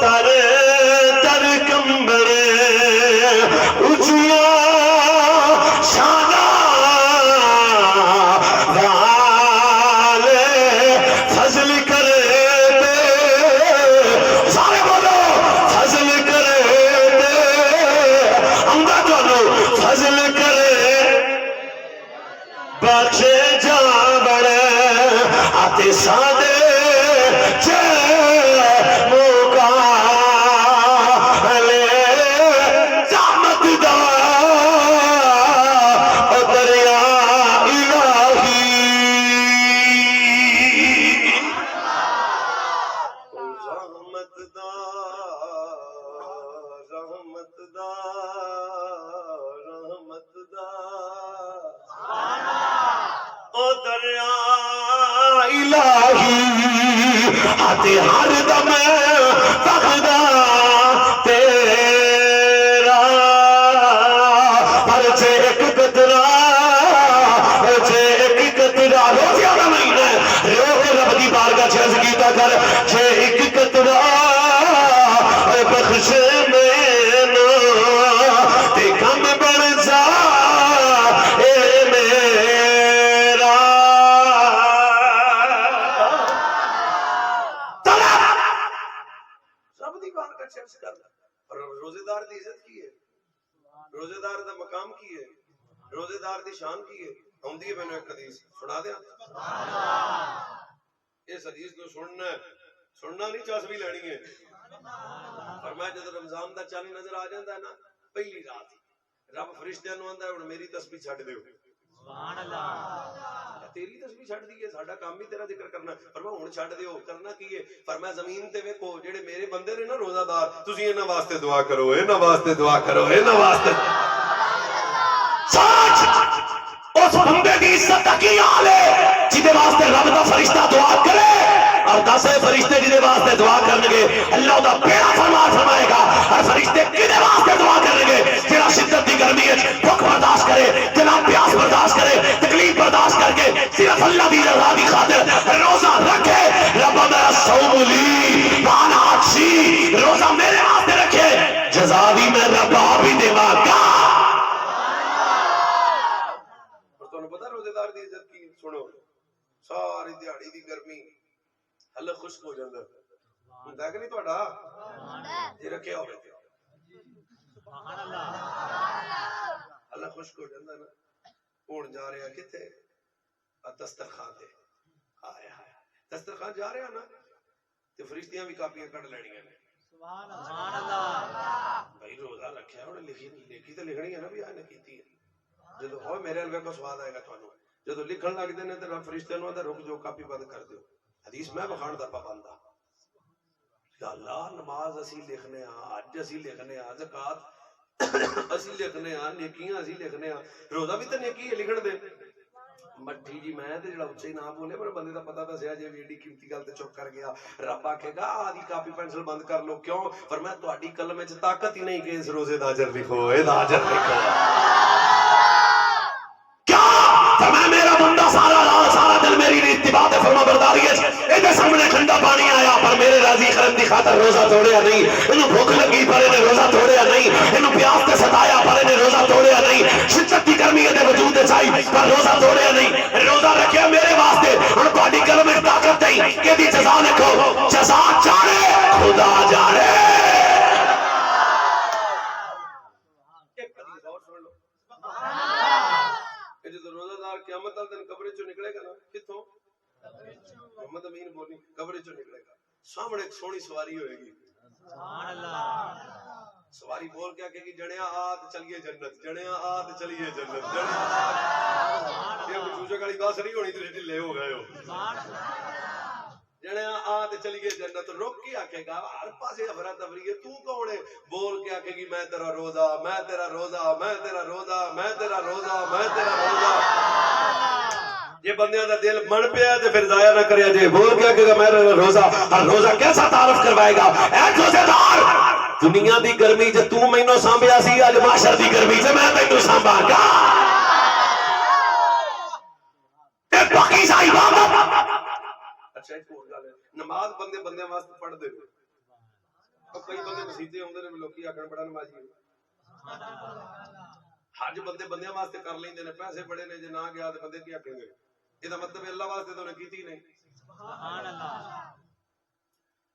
تر تر کمبر اچھیا شانہ والے فضل کرے سارے بولو فضل کرے امدہ جانو فضل کرے بچے جان بڑے آتے سادے ہر دم تخدا تیرا پر چھے ایک قطرہ روزیہ کا مہینہ روح رب دی بارگاہ چھے سکیتا کر چھے ایک قطرہ بخش میں نا تے کم بڑھ جا اے میرا دی بارگاہ چ عرض کر اور روزے دار دی عزت کی ہے، روزے دار دا مقام کی ہے، روزے دار دی شان کی ہے. آندی ہے مینوں ایک حدیث سنا دیاں. اس حدیث کو سننا نہیں چسبی لینی ہے. فرمایا جب رمضان دا چاند نظر آ جاندا ہے نا پہلی رات رب فرشتیاں نوں آندا ہے ہن میری تسبیح چھڈ دیو. سبحان اللہ. تیری تسبیح چھڈ دی ہے، ساڈا کام ہی تیرا ذکر کرنا. فرمایا ہن چھڈ دیو. کرنا کی ہے؟ فرمایا زمین تے ویکھو جڑے میرے بندے نے نا روزہ دار، تسی انہاں واسطے دعا کرو، انہاں واسطے دعا کرو، انہاں واسطے. سچ اس بندے دی عزت کی حال ہے جدے واسطے رب دا فرشتہ دعا کرے اور 10 فرشتے جدے واسطے دعا کرن گے اللہ دا بیڑا فرمائے گا. اور فرشتے کدے واسطے دعا کرن گے؟ جڑا شدت دی گرمی وچ بھوک برداشت کرے، جناب پیاس برداشت کرے، تکلیف برداشت کر کے صرف اللہ دی رضا دی خاطر روزہ رکھے. رب میرا صوم لی وانا اچھی، روزہ میرے واسطے رکھے، جزا بھی میں رب آپ ہی دیوا گا. سنو ساری دیہڑی دی گرمی حلق خشک ہو جاتا ہوندا کہ نہیں تہاڈا جی رکھیا ہوے سبحان اللہ حلق خشک ہو جاتا نا. ہن جا رہا کتے دسترخوان تے ہائے ہائے دسترخوان جا رہا نا تے فرشتیاں بھی کاپیاں کڈ لینیاں نے. سبحان اللہ بھائی روزہ رکھیا ہن لکھی تے لکھنی ہے نا بھی آ نے کیتی ہے. جدو ہوئے میرے الوے کو سواد آئے گا تھانوں جدو لکھن لگ دے نے تے رب فرشتے نوں آندا رک جو کاپی بند کر دیو. حدیث میں بخان دا پابند ہاں. یا اللہ نماز اسی لکھنے ہاں، حج اسی لکھنے ہاں، زکات اسی لکھنے ہاں، نیکیاں اسی لکھنے ہاں، روزہ بھی تے نیکی ہے لکھن دے. مٹھی جی میں تے جڑا اچے نہ بولے پر بندے دا پتہ دسیا جے ایڈی قیمتی گل تے چپ کر گیا. رب آکھے گا آدھی کاپی پینسل بند کر لو. کیوں؟ فرمایا تہاڈی قلم وچ طاقت ہی نہیں کہ اس روزے دا اجر لکھو، اے دا اجر لکھو. فرمایا میرا بندہ سارا دل میری اتباع تے فرما برداری ہے. اے سامنے ٹھنڈا پانی آیا پر میرے راضی کرن دی خاطر روزہ توڑیا نہیں. اینو بھوک لگی پر نے روزہ توڑیا نہیں. اینو پیاس تے ستایا پر نے روزہ توڑیا نہیں. شدت دی گرمی دے وجود تے چائی پر روزہ توڑیا نہیں. روزہ رکھیا میرے واسطے. ہن تہاڈی قلم وچ طاقت نہیں کہ دی جزا لکھو. جزا جانے خدا جانے. قیامت والے دن قبر چوں نکلے گا نا کتھوں محمد امین بولی قبر چوں نکلے گا سامنے ایک سونی سواری ہوئے گی. سبحان اللہ. سواری بول کے کہ جنیا آت چلیے جنت، جنیا آت چلیے جنت. یہ کوئی چوچے والی بات نہیں ہونی تسی ڈھلے ہو گئے ہو. جنیا آت چلیے جنت رک کے آکھے گا ہر پاسے افراتفری ہے. تو کون ہے؟ بول کے آکھے گی میں تیرا روزہ، میں تیرا روزہ، میں تیرا روزہ، میں تیرا روزہ، میں تیرا روزہ. یہ بندیاں دا دل بن پیا تے پھر ضائع نہ کریا جے. بول کے آکھے گا میں تیرا روزہ. ہر روزہ کیسا تعارف کروائے گا؟ اے روزے دار دنیا دی گرمی جے تو مینوں سانبھیا سی اج معاشر دی گرمی سے میں تینوں سانبھاں گا. اے باقی ساری بات. اچھا ایک اور گل ہے نماز بندے بندیاں واسطے پڑھ دے. کئی بندے مسیتے ہوندے نے لوکی آکھن بڑا نمازی ہے. حج بندے بندیاں واسطے کر لیندے نے، پیسے بڑے نے جے نہ گیا تے بندے کی آکھیں گے؟ یہ دا مطلب اللہ واسطے تو نے کیتی نہیں. سبحان اللہ.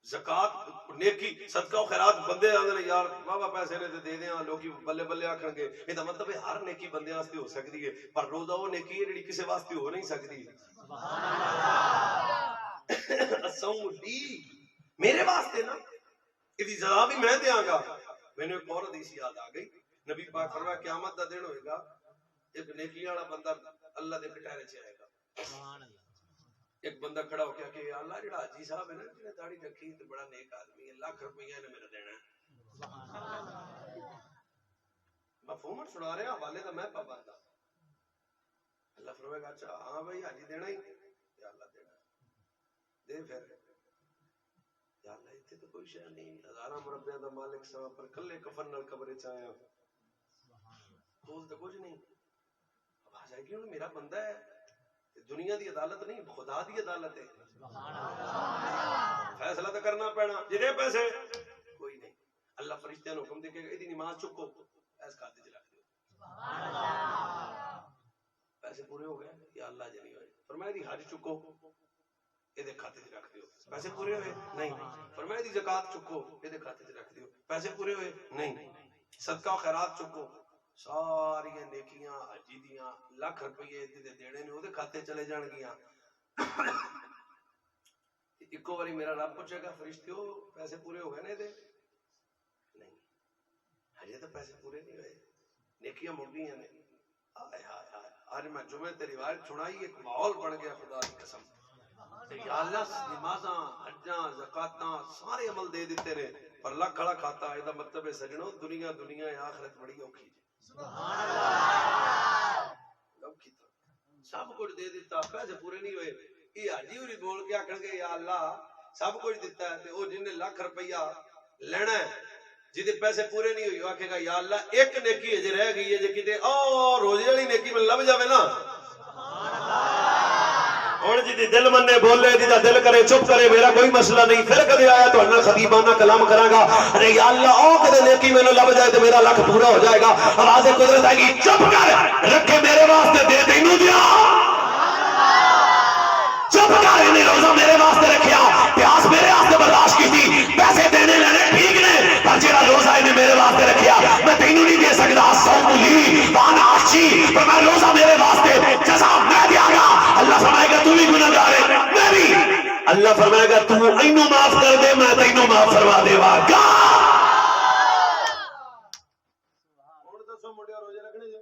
زکات نیکی صدقہ و خیرات بندے آندے نے یار بابا پیسے نے تے دے دیاں لوکی بلے بلے آکھن گے. یہ دا مطلب ہے ہر نیکی بندے واسطے ہو سکتی ہے پر روزہ وہ نیکی ہے جڑی کسے واسطے ہو نہیں سکتی. سبحان اللہ. الصوم لی میرے واسطے نا ایدی جزا بھی میں دیاں گا. میں نے ایک اور حدیث یاد آ گئی. نبی پاک فرمایا قیامت دا دن ہوئے گا ایک نیکی والا بندہ اللہ دے کٹہرے چ آئے گا. سبحان اللہ. ایک بندہ کھڑا ہو گیا کہ اللہ جڑا حاجی صاحب ہے نا جنہیں داڑھی رکھی تے بڑا نیک آدمی ہے، لاکھ روپیہ نے میرا دینا ہے. سبحان اللہ. مفہوم سنا رہے ہیں حوالے دا میں پابند ہاں. اللہ فرمائے گا اچھا ہاں بھائی حاجی دینا ہی یا اللہ دینا دے. پھر یا اللہ اتنے تو کوئی شے نہیں، ہزاراں مربیاں دا مالک سا پر کلے کفن نال قبر چ آیا کول تو کچھ نہیں. آواز آئے گی انہوں میرا بندہ ہے. دنیا دی عدالت نہیں خدا دی عدالت ہے. فیصلہ تو کرنا پینا. جتنے پیسے کوئی نہیں. اللہ فرشتیاں نے حکم دے کے ایدی نماز چکو ایس کھاتے چ رکھ دو. پیسے پورے ہو گئے یا اللہ جنی ہوئے. فرمایا دی حج چکو یہ کھاتے چ رکھ دیو. پیسے پورے ہوئے نہیں. فرمایا دی زکات چکو یہ کھاتے چ رکھ دیو. پیسے پورے ہوئے نہیں. صدقہ و خیرات چکو ساری نیکیاں حجی دیاں لاکھ روپیے دینے نے وہ کھاتے چلے جان گیاں. ایک باری میرا رب پوچھے گا فرشتیو پیسے پورے ہو گئے نے دے نہیں ہجے تو پیسے پورے نہیں ہوئے نیکیاں مڑ گئی نے. آج میں جمعے تے روایت سنائی ایک ماحول بن گیا خدا کی قسم. یا اللہ نمازاں حجاں زکاتاں سارے عمل دے دیتے نے پر لاکھ کھڑا کھاتا. یہ مطلب ہے سجنوں دنیا دنیا آخرت بڑی اوکھی سبحان اللہ اوکھی سب کچھ دے دیتا پیسے پورے نہیں ہوئے. یہ حاجی ہوری بول کے آکھن گے یا اللہ سب کچھ دیتا ہے تے او جن نے لاکھ روپیہ لینا ہے جدے پیسے پورے نہیں ہوئی آکھے گا یا اللہ ایک نیکی ہے جے رہ گئی ہے جے کتے اور روزے والی نیکی میں لب جاوے نا سبحان اللہ. ہن جی دل منے بولے جدا دل کرے چپ کرے میرا کوئی مسئلہ نہیں. پھر کدی آیا تو انہاں خطیبانہ کلام کراں گا ارے یا اللہ او کدے نیکی مینوں لب جائے تے میرا لاکھ پورا ہو جائے گا. آواز قدرت آئے گی چپ کر رکھے میرے واسطے دے تینوں دیا چپ کر انہیں روزہ میرے واسطے رکھیا پیاس میرے واسطے برداشت کی تھی پیسے دینے لینے ٹھیک نے پر جڑا روزہ انہیں میرے واسطے رکھیا میں تینوں نہیں دے سکتا. صوم لی وانا عاشی پر میں روزہ میرے واسطے جزا میں دیا گا. اللہ فرمائے گا تو بھی گناہگار ہے میں بھی. اللہ فرمائے گا تو اینوں معاف کر دے میں تینوں معاف فرما دے گا. ہن دسو منڈیا روزے رکھنے جو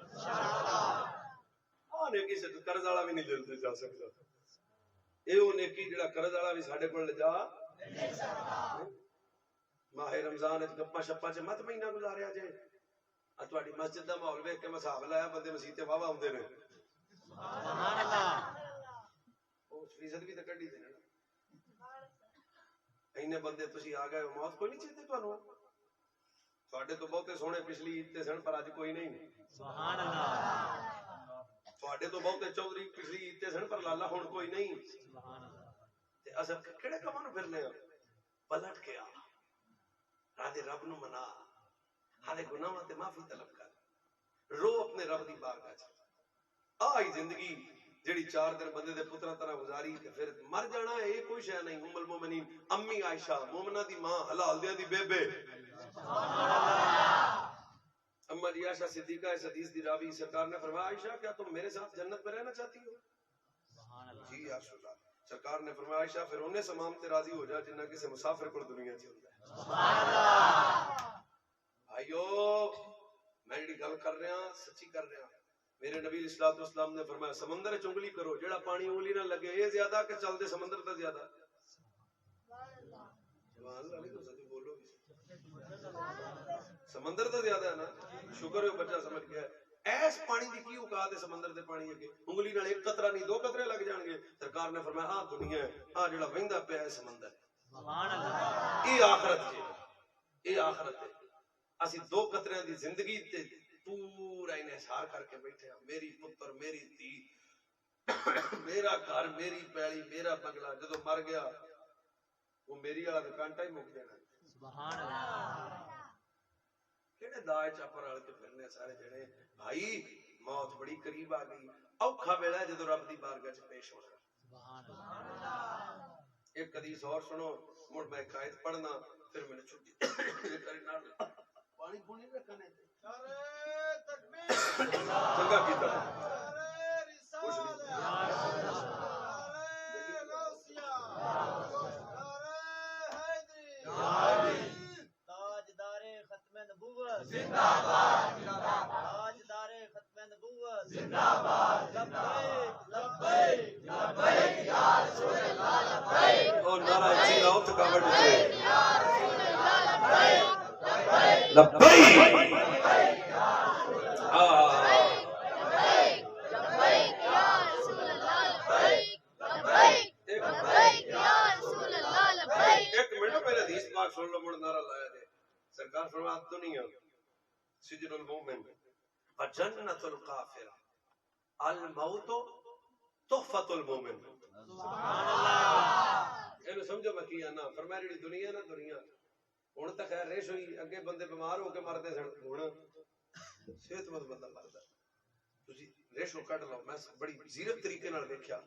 انشاءاللہ نیکی سے قرض والا بھی نہیں دل جا سکتا. اے او نیکی جڑا قرض والا بھی ساڈے کول جا نہیں سکتا. ماہ رمضان وچ گپاں شپاں چ مت مہینہ گزاریا جے. ا تہاڈی مسجد دا ماحول ویکھ کے میں حساب لایا بندے مسجد تے واہ واہ اوندے نے سبحان اللہ. او فیصد بھی تے کڈی دے نا اینے بندے تسی آ گئے موت کوئی نہیں چاہتے تانوں. تہاڈے تو بہتے سونے پچھلی عید تے سن پر اج کوئی نہیں سبحان اللہ. تہاڈے تو بہتے چودھری پچھلی عید تے سن پر لالا ہن کوئی نہیں سبحان اللہ. تے اساں کیڑے کماں نوں پھرنے ہاں پلٹ کے آ راضی رب نو منا ہارے گناہاں تے معافی طلب کر رو اپنے رب دی بارگاہ چ. آئی زندگی جڑی 4 دن بندے دے پتراں طرح گزاری تے پھر مر جانا ہے یہ کوئی شے نہیں. ام المومنین امی عائشہ مومنہ دی ماں حلال دیاں دی بیبے سبحان اللہ. اما جی عائشہ صدیقہ اس حدیث دی راوی سرکار نے فرمایا عائشہ کیا تم میرے ساتھ جنت میں رہنا چاہتی ہو؟ سبحان اللہ. جی یا رسول اللہ. سرکار نے فرمایا عائشہ پھر انہیں سمام تے راضی ہو جا جنہ کسی مسافر کو دنیا چ ہوندا ہے. سبحان اللہ. بھائیو میں جڑی گل کر رہا سچی کر رہا. میرے نبی علیہ الصلوۃ والسلام نے فرمایا سمندر وچ انگلی کرو جڑا پانی انگلی نہ لگے یہ زیادہ کہ چلدے سمندر تے زیادہ. سبحان اللہ نہیں تو سچ بولو سمندر تے زیادہ ہے نا. شکر ہے بچہ سمجھ گیا. ایس پانی دی کی اوقات ہے سمندر دے پانی اگے انگلی نال ایک قطرہ نہیں 2 قطرے لگ جان گے. سرکار نے فرمایا ہاں دنیا ہے ہاں جڑا وہندا پیا ہے سمندر سبحان اللہ. یہ آخرت ہے یہ آخرت ہے. اسی 2 قطریاں دی زندگی تے پورا انحصار کر کے بیٹھے ہیں. میری پتر میری دھی میرا گھر میری پیڑی میرا بنگلہ جدو مر گیا وہ میری والا تے کانٹا ہی مک جانا سبحان اللہ. کہڑے داج چاپر رل کے پھرنے سارے جنے. بھائی موت بڑی قریب آ گئی. اوکھا ویلا ہے جدو رب دی بارگاہ چ پیش ہونا سبحان اللہ. ایک حدیث اور سنو مڑ میں ایک آیت پڑھنا پھر میں نے چھٹی کرنا پانی پونی رکھنے تے نعرہ تکبیر چنگا کیتا نعرہ رسالت نعرہ غوثیہ نعرہ حیدری تاجدار ختم نبوت زندہ باد تاجدار ختم نبوت زندہ باد لبیک لبیک لبیک یا رسول اللہ لبیک. اور نعرہ اچھی لاؤ تھکاوٹ اترے یا رسول اللہ لبیک لبیک لبیک سن لو مڑ نعرہ لایا جائے. سرکار فرماتے دنیا سجن المومن وجنت الکافر الموت تحفۃ المومن. سبحان اللہ. اینو سمجھو میں کی آنا. فرمایا جڑی دنیا نا دنیا ہن تے خیر ریش ہوئی اگے بندے بیمار ہو کے مردے سن ہن صحت مند بندہ مردا تسی ریشو کٹ لو. میں بڑی زیرت طریقے نال دیکھیا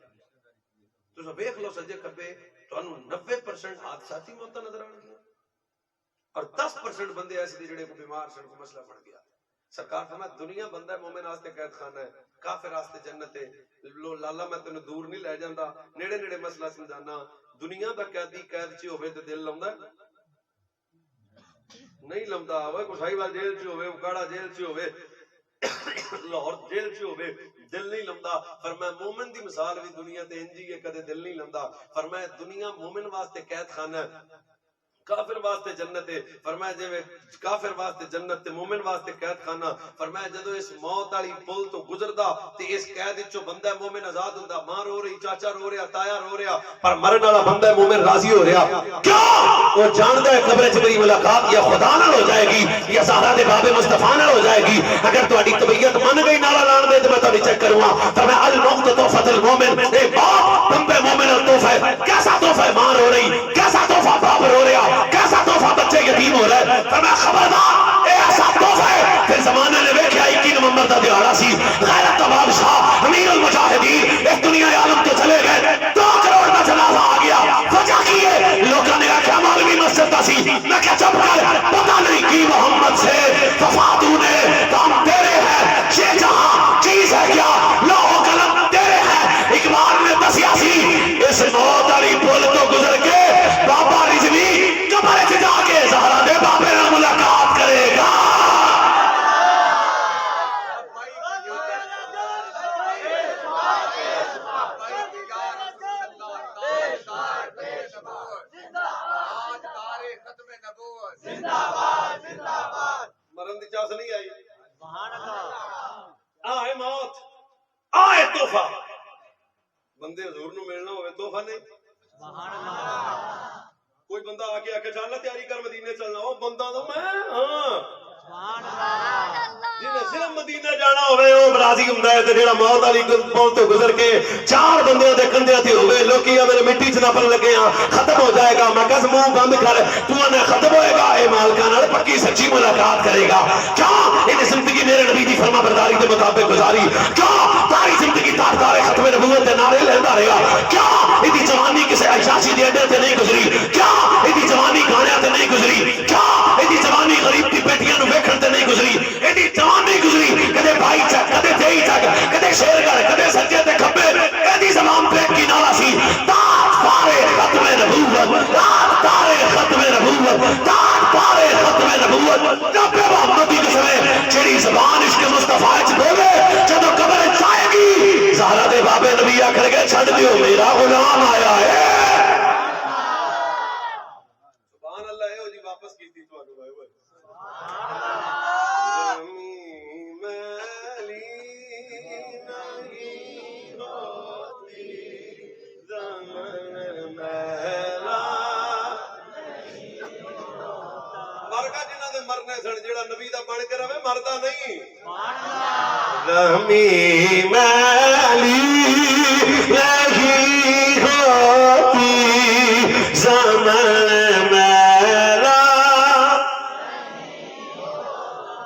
تو ویکھ لو سجے کبے تانوں 90% حادثاتی موتاں نظر آن گیا اور 10% بندے ایسے جڑے کو بیمار سن کو مسئلہ بن گیا. سرکار فرمایا دنیا بندہ ہے مومن واسطے قید خانہ ہے, کافر واسطے جنت ہے. لو لالا میں تینوں دور نہیں لے جاندا, نیڑے نیڑے مسئلہ سمجھانا. دنیا دا قیدی قید چ ہوے تے دل لوندا نہیں لوندا. اوے کوسائی وال جیل چ ہوے, اکاڑا جیل چ ہوے, لاہور جیل چ ہوے, دل نہیں لوندا. فرمایا مومن دی مثال بھی دنیا تے انجی ہے, کدے دل نہیں لوندا. فرمایا دنیا مومن واسطے قید خانہ ہے, کافر واسطے جنت ہے. فرمایا جے کافر واسطے جنت تے مومن واسطے قید خانہ. فرمایا جدو اس موت والی پل تو گزردا تے اس قید وچوں بندہ مومن آزاد ہوندا. ماں رو رہی, چاچا رو رہا, تایا رو رہا, پر مرن والا بندہ مومن راضی ہو رہا. کیوں؟ وہ جاندا ہے قبر وچ میری ملاقات یا خدا نال ہو جائے گی یا زہرا دے باب مصطفیٰ نال ہو جائے گی. اگر تہاڈی طبیعت من گئی نالا لان دے تے میں تہاڈی چیک کروں گا. فرمایا الموت تحفۃ المومن, اے باپ بندے مومن کا تحفہ ہے. کیسا تحفہ ہے؟ ماں رو رہی, کیسا تحفہ باپ رو رہا, کیسا تحفہ بچے یتیم ہو رہا ہے. فرمایا خبردار اے ایسا تحفہ ہے. پھر زمانے نے ویکھیا 21 نومبر دا دیہاڑا سی, غیرت دا بادشاہ امیر المجاہدین اس دنیا عالم تو چلے گئے. 2 کروڑ دا جنازہ آ گیا. وجہ کی ہے؟ لوگوں نے آخیا مولوی مسجد دا سی. میں کہا چپ کر, پتہ نہیں کی محمد سے وفادو نے کام تیرے ہے, یہ جہاں چیز ہے کیا لوہ قلم تیرے ہے. اقبال نے دسیا سی اس موت والی پل تو گزر کے بابا رضوی قبر وچ جا کے زہرا دے بابے نال ملاقات کرے گا. مرن دی چاس نہیں آئی. آئے موت, آئے تحفہ. بندے حضور نو ملنا ہوئے تحفہ نہیں. کوئی بندہ آ کے آکے چل تیاری کر مدینے چلنا, وہ بندہ تو میں ہاں جنہیں صرف مدینے جانا ہوئے وہ راضی ہوندا ہے. تے جڑا موت والی پل تو گزر کے 4 بندیاں دے کندھیاں تے ہوئے لوکی میرے مٹی چ نپن لگے ہاں ختم ہو جائے گا. میں کس منہ بند کر, تو نے ختم ہوئے گا. اے مالکاں نال پکی سچی ملاقات کرے گا. کیوں؟ یہ زندگی میرے نبی دی فرما برداری کے مطابق گزاری. کیوں؟ ساری زندگی تاجدار ختم نبوت دے نعرے لیندہ رہا. کیوں؟ یہ جوانی کسی عیاشی دے اڈے تے نہیں گزری. کیوں؟ یہ جوانی گانیاں تے نہیں گزری. کیوں؟ یہ جوانی غریب دی بیٹیاں نو ویکھن تے نہیں گزری. یہ جوانی گزری کدے بھائی چک, کدے دیئی چک, کدے شیر گڑھ, کدے سجے تے کھبے. یہ زبان پہ کی نعرہ سی تاج پارے ختم نبوت, تاج پارے ختم نبوت, تاج پارے ختم نبوت. رب محمد دی قسم ہے جڑی زبان عشق مصطفیٰ وچ بولے جدوں قبر وچ آئے گی زہرا دے بابے نبی آکھن گے چھڈ دیو میرا غلام آیا ہے. سبحان اللہ. اے جی واپس کیتی تانوں بھائی ہوئے مرنے سن جڑا نبی دا بن کے رہے مردا نہیں. رحمی میلی نہیں ہوتی زمن میرا.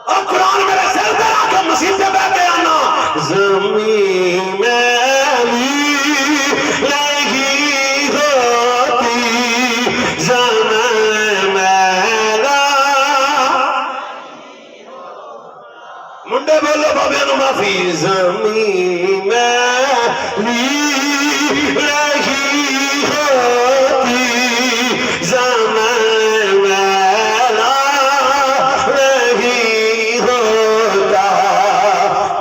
اور قرآن میرے سر پہ آ کے مسیح پہ بیٹھے آنا. زمین میلی نہیں ہوتی زمن میرا. منڈے بولو بابے نو معافی. زمین میلی نہیں ہوتی زمن میرا نہیں ہوتا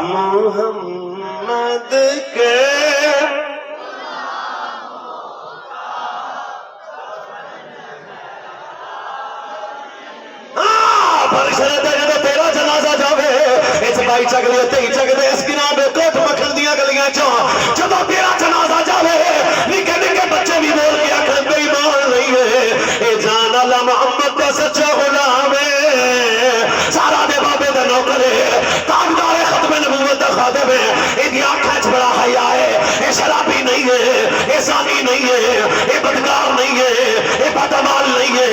محمد کے. تیرا جنازہ جاوے اس بائی چک دے تئی چک دے اس گنا دے کوٹ مکھن دیاں گلیاں چوں جدو تیرا جنازہ جاوے نکے نکے بچے بھی بول کے آکھن بے ایمان نہیں ہے. اے جان اللہ محمد دا سچا غلام ہے, سارا دے بابے دا نوکر ہے, تاجدار ختم نبوت دا خادم ہے. ایدی آنکھاں وچ بڑا حیا ہے. اے شرابی نہیں ہے, اے زانی نہیں ہے, اے بدکار نہیں ہے, اے بدعمال نہیں ہے,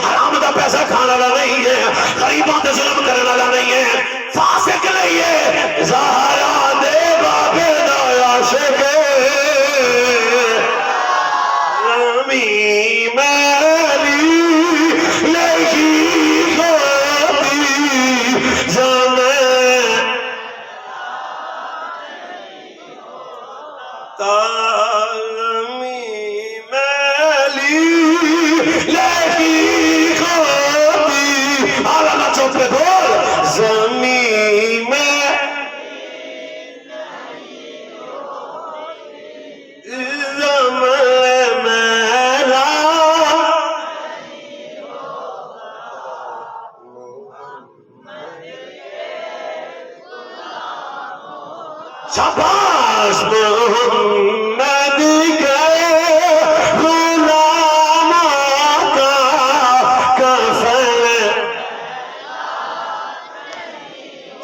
حرام دا پیسہ کھانے والا نہیں ہے, غریباں تے ظلم کرنے والا نہیں ہے, فاسق نہیں ہے. زہرا دے بابے دا عاشق ہے. شاباش محمد کے غلاموں کا کفن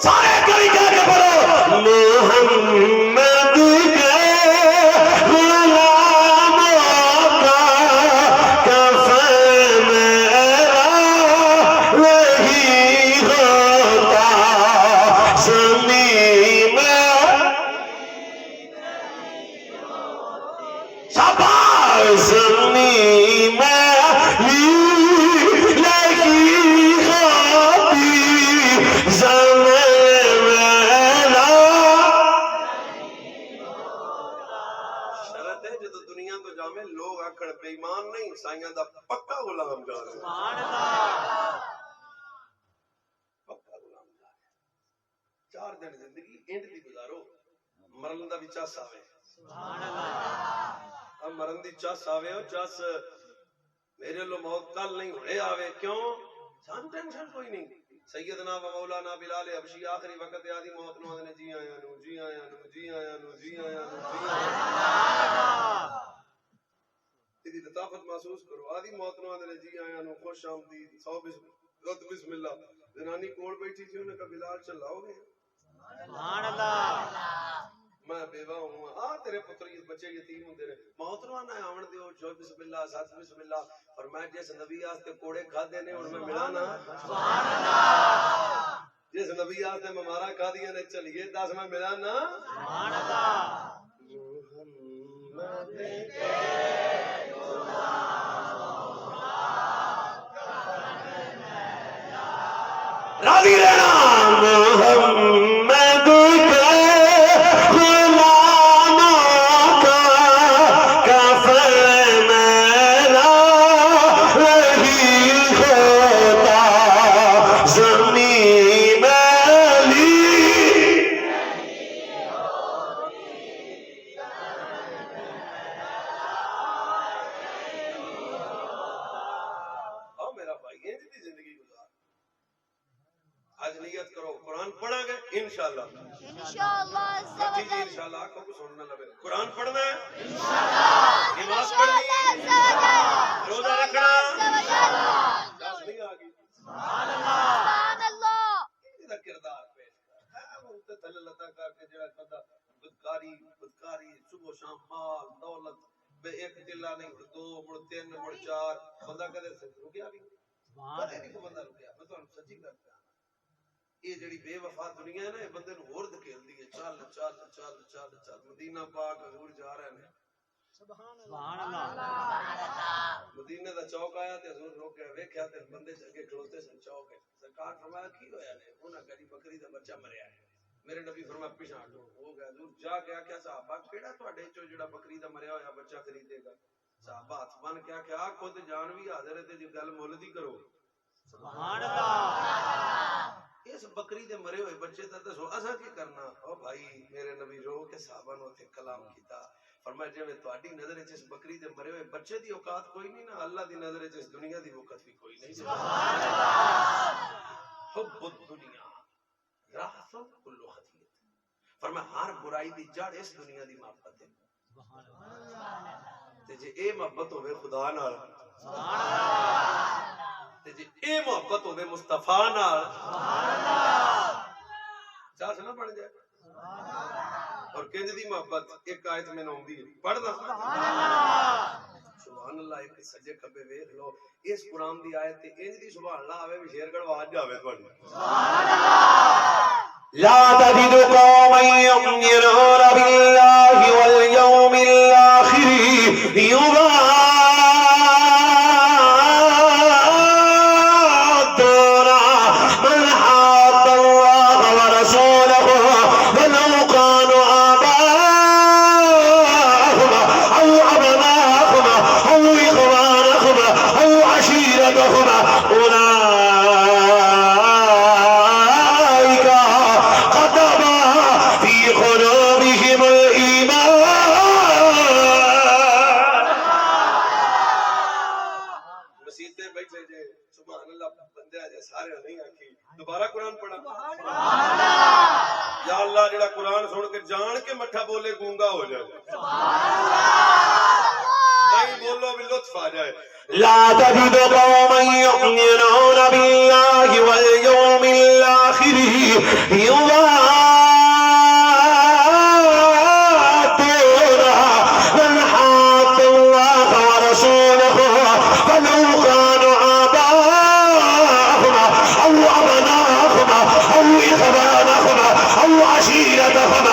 سارے کوئی کہہ کے پڑھو محمد کے غلاموں کا کفن میرا وہی ہوتا زمین میں شاباش زمین میں لگی ہوتی زمین میرا شرط ہے جدو دنیا تو جاوے لوگ آکڑ بے ایمان نہیں سائیاں دا پکا غلام جا رہے سبحان اللہ پکا غلام جا رہے 4 دن زندگی اینڈ دی گزارو مرن دا بھی چاس آوے سبحان اللہ اب مرن دی چاس آوے ہو چاس میرے لو موت کل نہیں ہوئے آوے کیوں سان ٹینشن کوئی نہیں سیدنا و مولانا بلال حبشی آخری وقت آدھی موت نو آدھنے جی آیا نو جی آیا نو جی آیا نو جی آیا نو جی آیا نو تیری لطافت محسوس کرو آدھی موت نو آدھنے جی آیا نو خوش آمدید 100 بسم اللہ زنانی کوڑ بیٹھی تھی انہیں کہا بلال چلاؤ گے سبحان اللہ میں بیوہ ہوں تیرے پتر بچے یتیم ہوں تیرے موت نو آنا ہے آمن دیو جو بسم اللہ ساتھ بسم اللہ اور میں جیسے نبی آستے کوڑے کھا دینے اور میں ملانا سبحان اللہ جیسے نبی آستے میں مارا کھا دیا نے چلیے داس میں ملانا سبحان اللہ محمد کے راضی رہنا محمد کے غلاموں کا کفن میرا وہی ہوتا زمین میری اور میرا بھائی یہ دی زندگی گزار آج نیت کرو قرآن پڑھا گے انشاءاللہ انشاءاللہ آنکھوں کو سننا لگے قرآن پڑھنا ہے انشاءاللہ نماز پڑھنی ہے روزہ رکھنا دس نہیں آگی سبحان اللہ یہ کردار پیش کر وہ تے تھل لتا کر کے جڑا بندہ بدکاری صبح شام مال دولت بے ایک دلہ نہیں دو مڑ 3 مڑ 4 بندہ کدے رکیا بھی کدے نہیں کوئی بندہ رکیا میں تو سچی کرتا یہ جڑی بے وفا دنیا ہے نا یہ بندے نو اور دھکیل دی ہے چل چل چل چل چل مدینہ پاک حضور جا رہے ہیں سبحان اللہ مدینہ دا چوک آیا تے حضور روک کے ویکھیا تے بندے جگے کھلوتے سن چوک ہے سرکار فرمایا کی ہویا نے انہاں کہی بکری دا بچہ مریا ہے میرے نبی فرمایا پیچھے ہٹو ہو گیا حضور جا کے کیا صحابہ کیڑا تواڈے چوں جڑا بکری دا مریا ہویا بچہ خریدے گا صحابہ ہاتھ بن کیا خود جان بھی حاضر ہے تے جے گل مول دی کرو سبحان اللہ اس بکری دے مرے ہوئے بچے تے دسو اساں کی کرنا او بھائی میرے نبی رو کے صحابہ نو تے کلام کیتا فرمایا جے تہاڈی نظر وچ اس بکری دے مرے ہوئے بچے دی اوقات کوئی نہیں نا اللہ دی نظر وچ اس دنیا دی وقت بھی کوئی نہیں سبحان اللہ حب الدنیا راس کل خطیئت فرمایا ہر برائی دی جڑ اس دنیا دی محبت ہے سبحان اللہ تے جے اے محبت ہوے خدا نال سبحان اللہ جی اے محبت ہوے مصطفیٰ نال سبحان اللہ چاس نہ پڑھ جائے اور کنج دی محبت ایک آیت میں نوندی ہے پڑھنا سبحان اللہ سبحان اللہ ایک سجے کھبے ویکھ لو اس قرآن دی آیت تے انج دی سبحان اللہ آوے بھی شیر گڑواج جاوے تواڈی سبحان اللہ لا تجد قوما يؤمنون بالله واليوم الآخر بندے جے سارے نہیں آکھی دوبارہ قرآن پڑھا یا اللہ جڑا قرآن سن کے جان کے مٹھا بولے گونگا ہو جائے نہیں بولو بھی لطف آ جائے لا تجد قوما يؤمنون بالله واليوم الآخر يوادون من حاد الله ورسوله ولو كانوا آباءهم أو أبناءهم أو إخوانهم أو عشيرتهم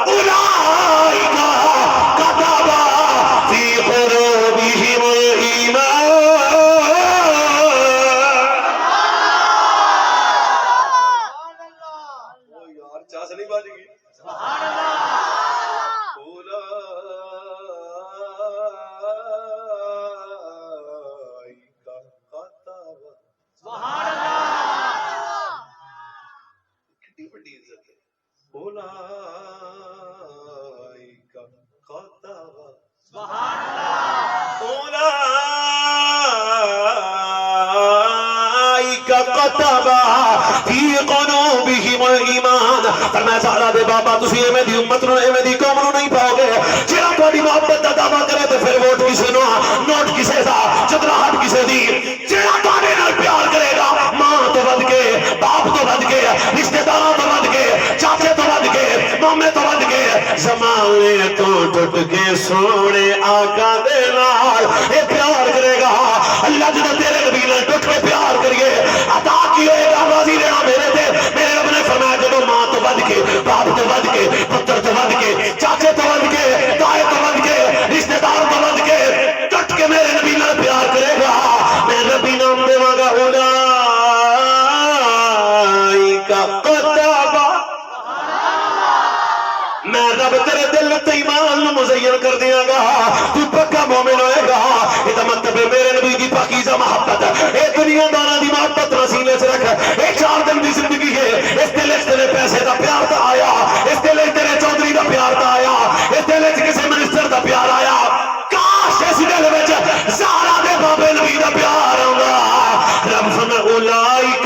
أولئك كتب في قلوبهم الإيمان. یار چاس نہیں باجی گی کتنی بڑی عزت ہے اولئک کتب اولئک كتب في قلوبهم الایمان. فرمایا سارا دے بابا تسی ایویں دی امت نو ایویں دی قوم نو نہیں پاؤ گے جڑا تہاڈی محبت دا دعویٰ کرے تے پھر ووٹ کسے نو نوٹ کسے دا چدراہٹ کسے دی. جڑا تہاڈے نال پیار کرے گا ماں تو ود کے باپ تو ود کے رشتہ داراں تو ود کے چاچے تو ود کے مامے تو ود کے زمانے تو ٹوٹ کے سونے آقا دے نال اے پیار کرے گا. اللہ جدوں تیرے نبی نال ٹوٹ کے پیار کریے عطا کی ہوئے گا راضی رہنا میرے تے. میرے رب نے فرمایا جدوں ماں تو ود کے باپ تو ود کے پتر تو ود کے چاچے تو ود کے تائے تو ود کے رشتہ دار تو ود کے ٹوٹ کے میرے نبی نال پیار کرے گا میں نبی نام دیواں گا اولئک کتب. میں رب تیرے دل تے ایمان نو مزین کر دیاں گا تو پکا مومن ہوئے گا. یہ مطلب ہے میرے نبی کی پاکیزہ محبت اے دنیا دارا دی محبت رسیلے سے رکھ. ایک 4 دن دی زندگی ہے اس دل وچ تیرے پیسے دا پیار تا آیا اس دل وچ تیرے چودھری دا پیار تا آیا اس دل وچ کسی منسٹر دا پیار آیا. کاش اس دل وچ زہرا دے بابے نبی دا پیار آندا. رب فرمائے اولئک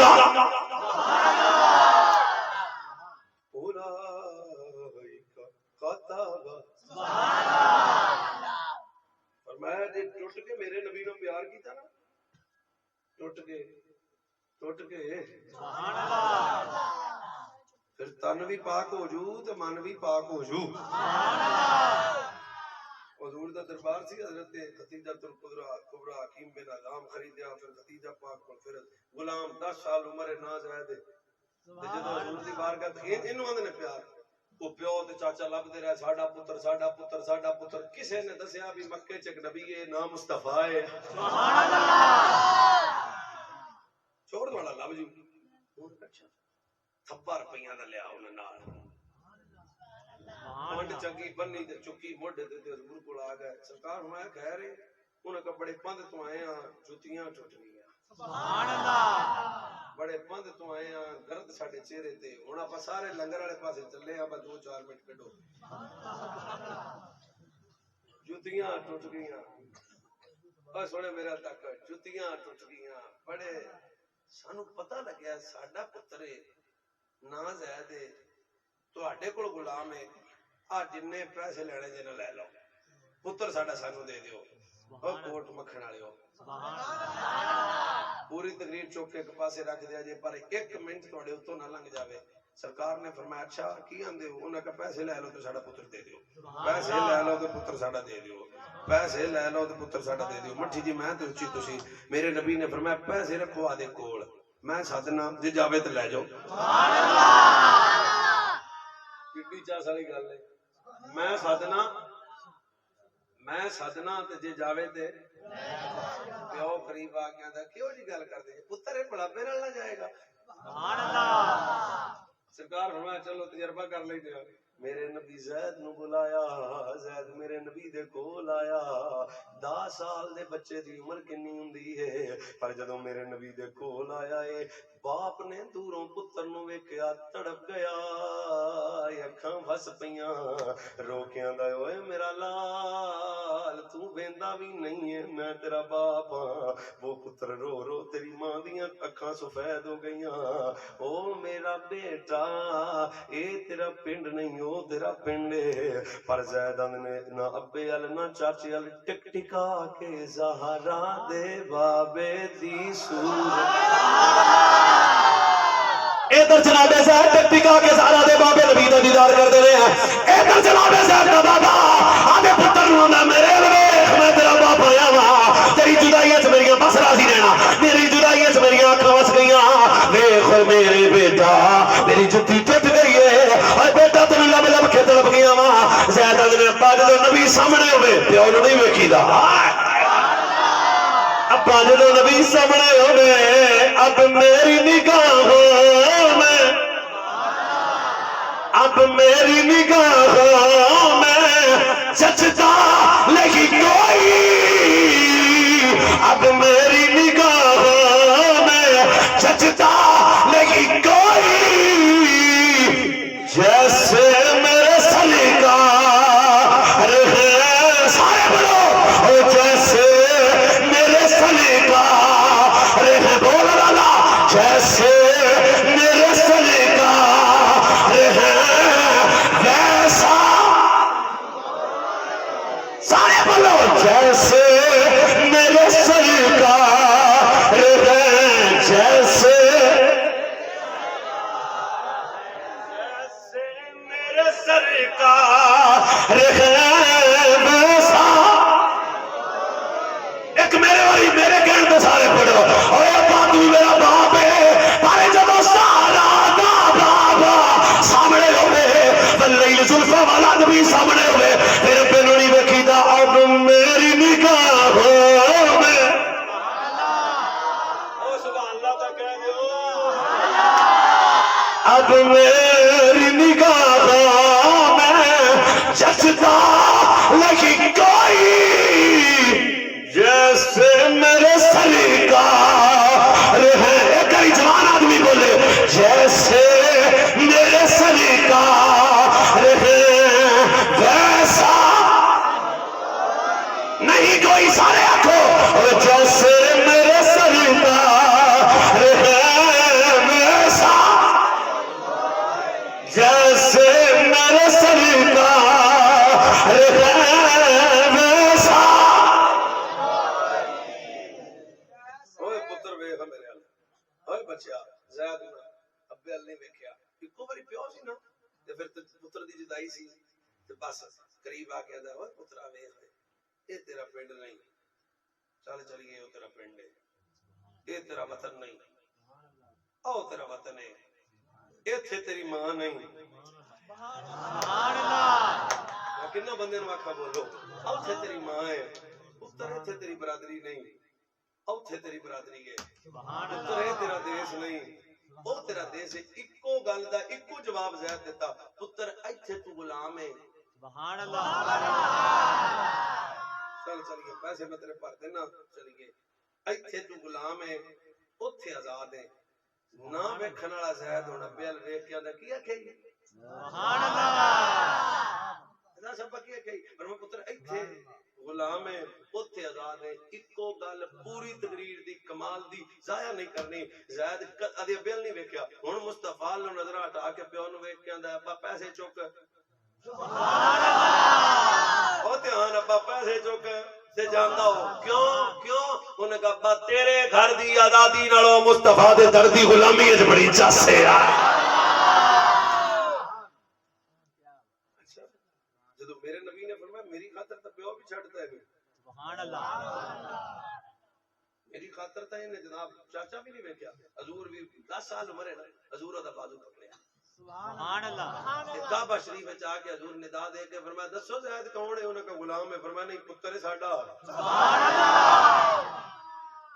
فرمایا جی ٹوٹ کے میرے نبی نو پیار کیتا نا ٹوٹ کے پھر تن بھی پاک ہو جو تے من بھی پاک ہو جو. حضور دا دربار سی حضرت ختیجہ الکبریٰ حکیم بن عظام خریدیا پھر ختیجہ پاک کو پھر غلام 10 سال عمر ناز رہے دے جدوں حضور دی بارگاہ تے اینو آندے نے پیار وہ پیو تے چاچا لبدے رہے ساڈا پتر کسے نے دسیا بھی مکے چ ایک نبی ہے نام مصطفیٰ ہے سبحان اللہ چھوڑ والا لب جی اچھا تھپا روپیاں دا لیا انہاں نال منڈ چنگی بنی تے چکی موڈے تے حضور کول آ گئے سرکار فرمایا خیر ہے انہاں کپڑے پند تو آئے ہاں جوتیاں ٹوٹ گئیاں سبحان اللہ بڑے پند تو آئے ہاں گرد ساڈے چہرے تے ہن اپاں سارے لنگر والے پاسے چلے ہاں بس 2-4 منٹ کڈو جوتیاں ٹوٹ گئیاں اور سونے میرا تک جوتیاں ٹوٹ گئیاں بڑے سانو پتہ لگیا ساڈا پتر نا زید تواڈے کول غلام ہے آ جننے پیسے لینے جے نہ لے لو پتر ساڈا سانو دے دیو او کوٹ مکھن والےو پوری تقریر چوک کے ایک پاسے رکھ دیا جے پر 1 منٹ تواڈے اتوں نہ لنگ جاوے. سرکار نے فرمایا اچھا کی آندے ہو انہاں کا پیسے لے لو تے ساڈا پتر دے دیو پیسے لے لو تے پتر ساڈا دے دیو پیسے لے لو تے پتر ساڈا دے دیو. مٹھی جی میں تے اچھی تسی میرے نبی نے فرمایا پیسے رکھو آدے کول میں سدنا جے جاوے تے لے جاؤ سبحان اللہ. کڈی چاس والی گل ہے میں سدنا تے جے جاوے تے پیو قریب آ گیا تھا کیوں جی گل کر دے پتر ہے بڑا میرے نال جائے گا سبحان اللہ. سرکار فرمایا چلو تجربہ کر لیتے میرے نبی زید نو بلایا، زید میرے نبی دے کول آیا، 10 سال دے بچے دی عمر کنی ہوندی ہے، پر جدوں میرے نبی دے کول آیا ہے باپ نے دوروں پتر نو ویکھیا تڑپ گیا، اکھاں وس پیاں رو کے آندا اوئے میرا لال تو ویندا وی نہیں ہے، میں تیرا باپ ہاں۔ وہ پتر رو رو تیری ماں دیاں اکھاں سفید ہو گئیاں، او میرا بیٹا اے تیرا پنڈ نہیں او تیرا پنڈ ہے۔ پر زیدان نے نہ ابے ال نہ چاچے ال ٹک ٹکا کے زہرا دے بابے دی صورت ادھر جناب زید ٹک ٹکا کے زہرا دے بابے نبی دا دیدار کر دے رہے ہیں، ادھر جناب زید دا بابا آدھے پتر نو آندا میرے ویکھ میں تیرا باپ آیا وا، تیری جدائی وچ میری بس راضی رہنا، میری جدائی وچ میری اکھاں وس گئیاں، ویکھ میرے بیٹا میری جتی ٹوٹ گئی ہے، اے بیٹا تینوں لب لب کے تڑپ گیا وا۔ زید نے ابا جدوں نبی سامنے ہوے پیو نوں نہیں ویکھیدا، ابا جدوں نبی سامنے ہوے اب میری نگاہوں میں، اب میری نگاہوں میں جچتا نہیں کوئی، اب میری نگاہوں میں جچتا نہیں کوئی، جیسے میرے سلیقہ رہے سارے بولو، جیسے میرے سلیقہ رہے بول رہا، جیسے میرے سلیقہ رہے ویسا، سارے بولو جیسے میرے سلیقہ رہے، جیسے میرے سلیقہ رہے ویسا، ایک میرے والی میرے کہنے پہ سارے پڑھو، اوے ابا تو میرا باپ ہے، پر جب سارا دا بابا سامنے ہوئے واللیل زلفا والا نبی سامنے ہوئے، پھر پہنو نہیں وکیدہ اب میری نگاہوں میں، او سبحان اللہ تا کہہ دیو، اب میری نگاہوں میں جچتا نہیں کوئی، جیسے میرے سلیقہ رہے، ایک کئی جوان آدمی بولے جیسے میرے سلیقہ رہے ویسا نہیں کوئی، سارے آنکھوں جیسے میرے سلیقہ رہے ویسا، جیسے میرے سلیقہ رہے ویسا، اوے پتر ویکھ میرے ال، اوے بچیا زید ابے ال نہیں ویکھیا، اکو باری پیو سی نا تے پھر پتر دی جدائی سی تے بس قریب آ کے آندا اوے پترا ویکھ اے تیرا پنڈ نہیں، چل چلیے او تیرا پنڈ ہے، اے تیرا وطن نہیں، او تیرا وطن ہے، ایتھے تیری ماں نہیں، سبحان اللہ، کتنا بندے نو آکھا بولو، اوتھے تیری ماں ہے، پتر ایتھے تیری برادری نہیں، اوتھے تیری برادری ہے، پتر ہے تیرا دیس نہیں، او تیرا دیس ہے، اکو گل دا اکو جواب زید دیتا، پتر ایتھے تو غلام ہے، سبحان اللہ، چل چلیے پیسے میں تیرے پر دینا، چلیے ایتھے تو غلام ہے اوتھے آزاد ہے، نہ ویکھن والا زید ہونا بیل ویکھ کے آندا کی آکھے گی، سبحان اللہ، دا سب کی آکھے گی، پر میں پتر ایتھے غلام ہے اوتھے آزاد ہے، اکو گل پوری تقریر دی کمال دی ضائع نہیں کرنی، زید ادے بیل نہیں ویکھیا، ہن مصطفی نو نظر ہٹا کے پیو نو ویکھ کے آندا ابا پیسے چک، سبحان اللہ، او دھیان ابا پیسے چک تے جاندا ہو کیوں انہاں کہا ابا تیرے گھر دی آزادی نالوں مصطفی دے در دی غلامی وچ بڑی چس ہے یار، جدوں میرے نبی نے فرمایا میری خاطر تے پیو بھی چھڈدا ہے، سبحان اللہ، میری خاطر تے نے جناب چاچا بھی نہیں ویکھیا، حضور بھی 10 سال عمر ہے نا، حضور دا بازو پکڑیا، سبحان اللہ، کعبہ شریف وچ آ کے حضور ندا دے کے فرمایا دسو زید کون ہے، انہاں کا غلام ہے، فرمایا نہیں پتر ہے ساڈا، سبحان اللہ،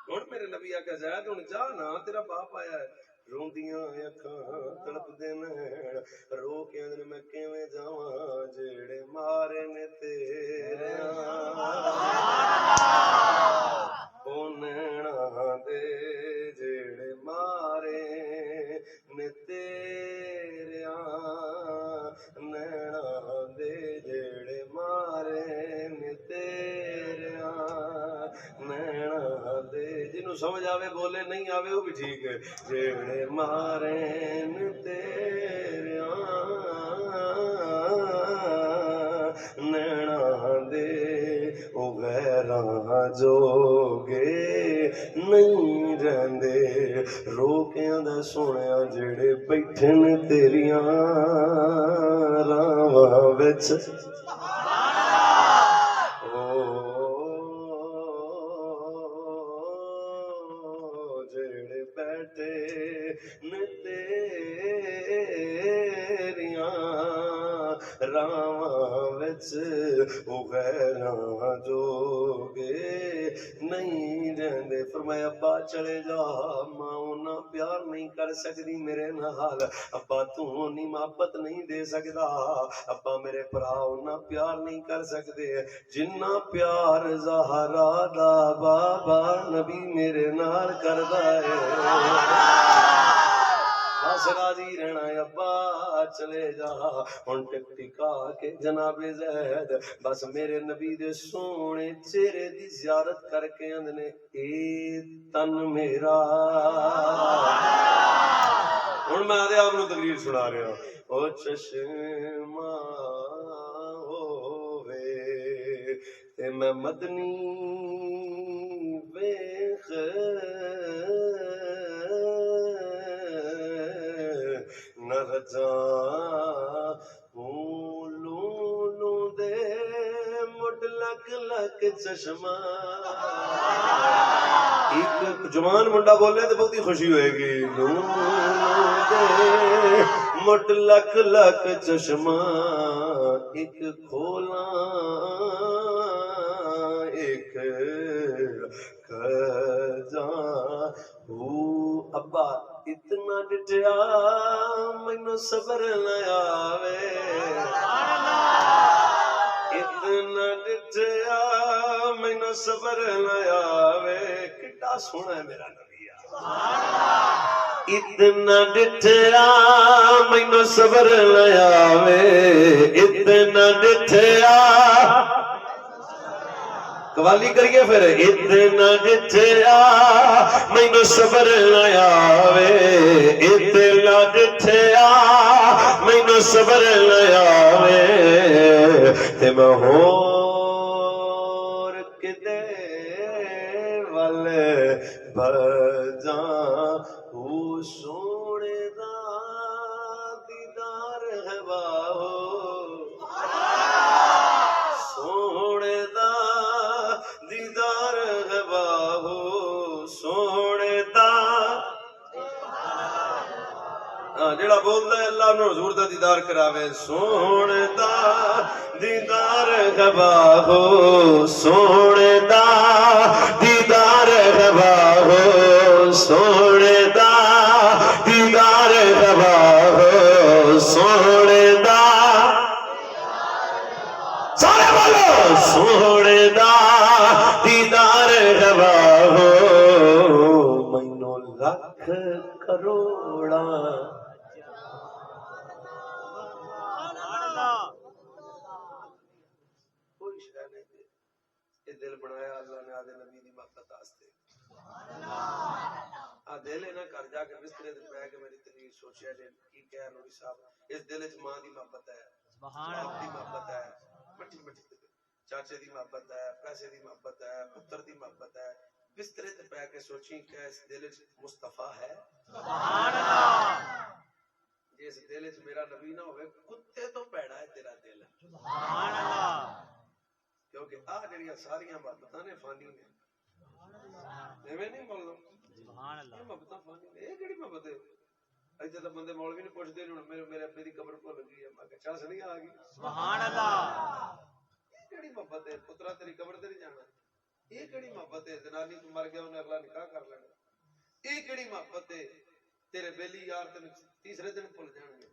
ہن میرے نبی آ کے زید ہن جا نا تیرا باپ آیا ہے، روندیاں اکھاں تڑپدے نین رو کے اندر میں کیویں جاواں جیڑے مارے نے تیرے او نینا دے جیڑے مارے نے تیرے نینا دے جیڑے مارے نے تیرے نینا دے جنوں سمجھ آوے بولے نہیں آوے وہ بھی ٹھیک ہے جیڑے مارے نے تیرے نینا دے او غیراں جوگے نہیں رہندے روکیاں دا سونیا جڑے بیٹھے نے تیریاں راواں وچ جڑے بیٹھے نے تیریاں راواں وچ او غیراں جوگے نہیں رہندے فرمایا ابا چلے جا ماں اُنہاں پیار نہیں کر سکدی میرے نال ابا تو اونی محبت نہیں دے سکدا ابا میرے بھرا اُنہاں پیار نہیں کر سکدے جنہ پیار زہرا دا بابا نبی میرے نال کردا ہے بس راضی رہنا ہے ابا چلے جا ہن ٹک ٹکا کے جناب زید بس میرے نبی دے سونے چہرے دی زیارت کر کے اندنے اے تن میرا ہن میں آدھے آپ نو تقریر سنا رہا او چشمہ ہووے تے میں مدنی ویخ نہ رجاں لولو دے مڈ لک لک چشمہ ایک جوان منڈا بولے تو بہت ہی خوشی ہوئے گی لولو دے مڈ لک لک چشمہ ایک کھولا ایک کجاں ابا اتنا ڈٹیا مینوں صبر نہ آوے اتنا ڈٹیا مینوں صبر نہ آوے کڈا سونا ہے میرا نبی اتنا ڈٹیا مینوں صبر نہ آوے اتنا ڈٹیا قوالی کریے پھر اتنا ڈٹھیا مینوں صبر نہ آوے اتنا ڈٹھیا مینوں صبر نہ آوے تے میں ہور کدے ول بھجاں او سونے دا دیدار ہے باہو سونے دا دیدار ہے باہو سونے دا جڑا بولدا ہے اللہ نو حضور دا دیدار کراوے سونے دا دیدار ہے باہو سونے دا دیدار ہے باہو سونے دا دیدار ہے باہو سونے دا سارے بولو سونے دا دیدار ہے باہو مینوں لکھ کروڑا کوئی شے نہیں یہ دل بنایا اللہ نے آدھے نبی دی محبت واسطے دل ہے نا گھر جا کے بسترے تے پے کے میری تقریر سوچیا جے کی کہہ نوری صاحب اس دل وچ ماں دی محبت ہے باپ دی محبت ہے مٹھی مٹھی چاچے دی محبت ہے پیسے دی محبت ہے پتر دی محبت ہے بسترے تے پے کے سوچیں کہ اس دل وچ مصطفیٰ ہے سبحان اللہ جس دل وچ میرا نبی نہ ہوئے کتے تو پیڑا ہے تیرا دل سبحان اللہ کیونکہ آ جڑیاں ساریاں محبتاں نے فانی نے ایویں نہیں بولنا سبحان اللہ محبتاں فانی نے اے کیڑی محبت ہے ایتھے تے بندے مولوی نے پوچھ دے میرے ابے دی قبر بھول گئی ہے میں کہ چل سنی آ گئی سبحان اللہ کیڑی محبت ہے پترا تیری قبر تے نہیں جانا یہ کیڑی محبت ہے زنانی تو مر گیا انہیں اگلا نکاح کر لینا یہ کیڑی محبت ہے تیرے بیلی یار تین تیسرے دن بھول جان گے.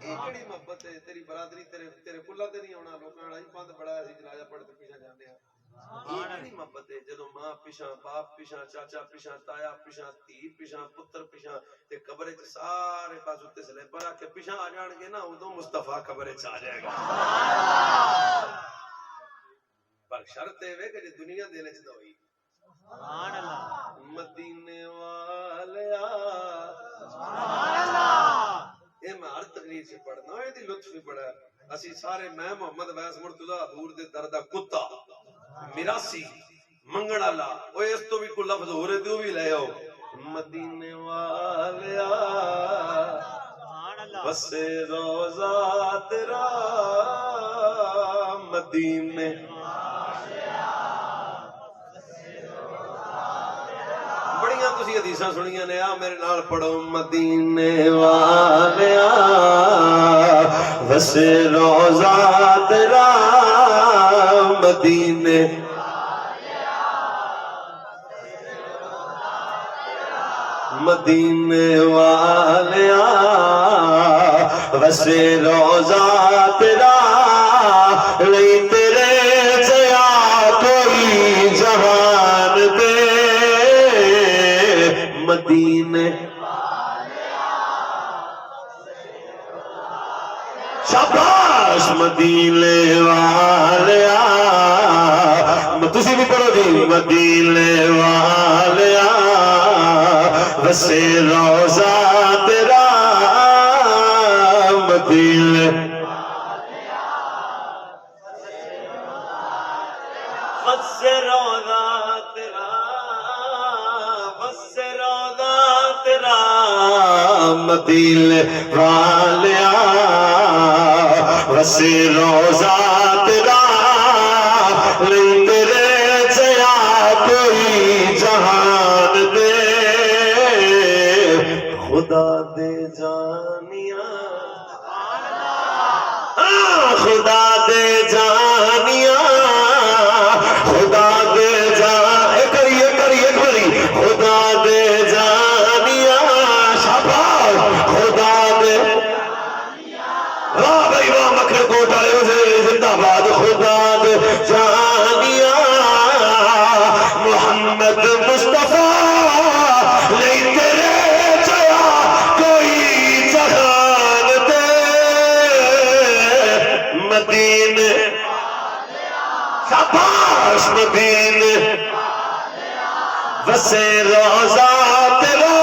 یہ کہڑی محبت ہے تیری برادری تیرے کلا تے نہیں آنا لوکاں والا پند بڑا اسی جنازہ پڑھ کے پیچھے جاندے ہیں. یہ کہڑی محبت ہے جدوں ماں پیچھے باپ پیچھے چاچا پیچھے تایا پیچھے دھی پیچھے پتر پیچھے تے قبر وچ سارے پاس تے سلیپر رکھ کے پیچھے آ جان گے نا اودوں مصطفیٰ قبر وچ آ جائے گا. پر شرط ہے کہ دنیا دے وچ دوئی سبحان اللہ مدینے والیا سبحان اللہ. یہ میں ہر تقریر سے پڑھنا ہے دی لطف بھی بڑا ہے. اسی سارے میں محمد ویس مرتضی حضور دے در دا کتا میراسی منگن والا او اس تو بھی کوئی لفظ ہو رہے تے بھی لے آؤ. مدینے والیا سبحان اللہ بسے روزہ تیرا مدینے بڑیاں تسی حدیثاں سنیاں نے. آ میرے نال پڑھو مدینے والیا بسے روزہ تیرا مدینے مدینے والیا وسے روزہ تیرا نہیں تیرے جیا کوئی جہان دے مدینے شاباش مدینے والیا تسی بھی پڑھو جی مدینے والیا وسے روزہ تیرا مدینے وسے روزہ تیرا وسے روزہ تیرا مدینے والیا وسے روزہ تیرا نہیں تیرے جیا کوئی جہان دے خدا دے جانیاں خدا دے جانیاں خدا دے جان کریے بڑی خدا دے جانیاں شاباش خدا دے واہ بھائی واہ مکھن کوٹ آئے ہو زندہ باد خدا دے جانیاں محمد مصطفیٰ نہیں تیرے جیا کوئی جہان دے مدینے شاباش مدینے وسے روزہ تیرا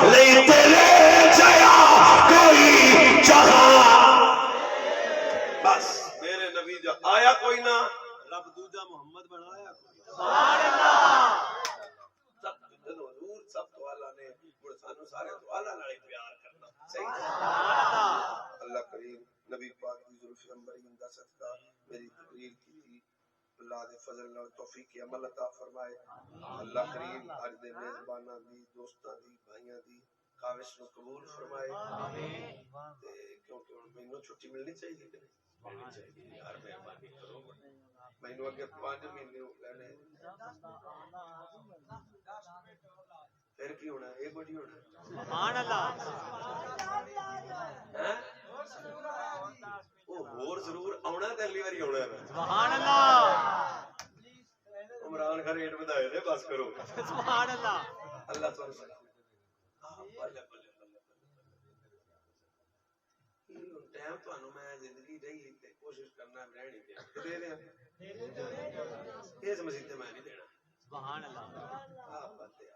نہیں تیرے جیا کوئی جہان. بس میرے نبی جو آیا کوئی نہ رب دوجا محمد بنایا سبحان اللہ. حضور سب تو اللہ نے سانو سارے تو اللہ نال پیار کرنا صحیح. اللہ کریم نبی پاک کی زلف انبری دا صدقہ میری تقریر کی اللہ دے فضل اور توفیق عمل عطا فرمائے. اللہ کریم اج دے میزباناں دی دوستاں دی بھائیاں دی خواہش نو قبول فرمائے. تے کیونکہ ہن مینوں چھٹی ملنی چاہیے کہ نہیں ملنی چاہیے یار مہربانی کرو مینوں اگے 5 مہینے لینے پھر کی ہونا یہ بڑی ہونا سبحان اللہ اور ضرور آنا تے اگلی باری آنا ہے سبحان اللہ. عمران خان ریٹ بدائے دے بس کرو سبحان اللہ. اللہ تعالی سلام بلے بلے ٹائم تانوں میں زندگی رہی تے کوشش کرنا ہے رہنی دے دے اس مسجد میں نہیں دینا سبحان اللہ. ہاں بات ہے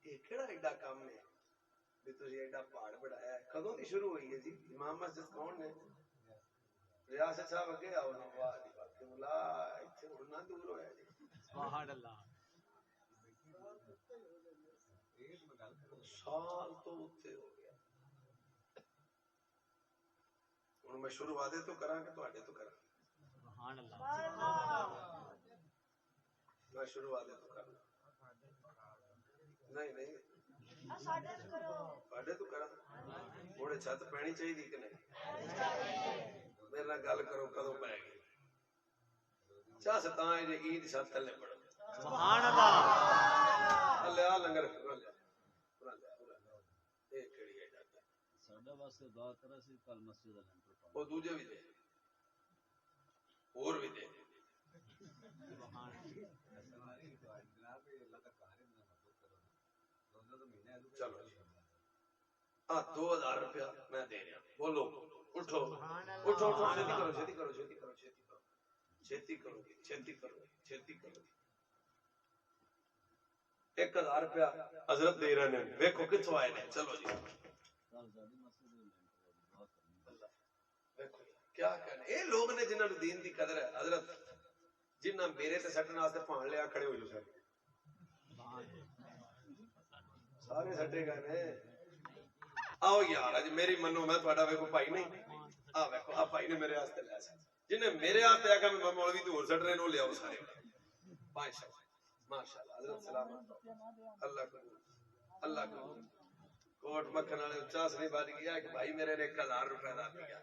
یہ کیڑا ایڈا کام ہے کہ تسی ایڈا پہاڑ بڑھایا ہے. کدوں دی شروع ہوئی ہے جی امام مسجد کون نے ریاست صاحب اگے آؤ نا واہ دی بات مولا ایتھے اڑنا دور ہویا جی سبحان اللہ. سال تو اتنے ہو گیا ہوں میں شروعات تو کراں کہ تواڈے تو کراں سبحان اللہ. میں شروعات تو کراں نہیں ساڈے تو کراں تھوڑے چھت پینی چاہیے کہ نہیں میرے نال گل کرو کدوں پے گی چا ستاں جے عید چھت تھلے پڑو سبحان اللہ. اللہ لنگر ساڈا واسطے دعا کرا سی کل مسجد دا لینٹر پا وہ دوجے بھی دے اور بھی دے سبحان چلو ہاں 2000 روپیہ میں دے رہا بولو اٹھو اٹھو اٹھو چھتی کرو چھتی کرو چھتی کرو چھتی کرو چھتی کرو چھتی کرو 1000 روپیہ حضرت دے رہے ہیں دیکھو کتوں آئے ہیں چلو جی کل ساڈی مسجد دا لینٹر دعا کرنی دیکھو کیا کہنے یہ لوگ نے جنہاں نوں دین دی قدر ہے حضرت جنہاں میرے تے سٹن واسطے پھان لیا کھڑے ہو جو سارے سٹے گئے نے آؤ یار اج میری منو میں تہاڈا ویکھو بھائی نہیں آ ویکھو آ بھائی نے میرے واسطے لیا سی جنہیں میرے واسطے آ کے میں مولوی تو ہور سٹ رہے نو لیاؤ سارے ماشاءاللہ حضرت سلامت اللہ کو کوٹ مکھن والے چاس نہیں بج گیا کہ بھائی میرے نے 1000 روپے دا دیا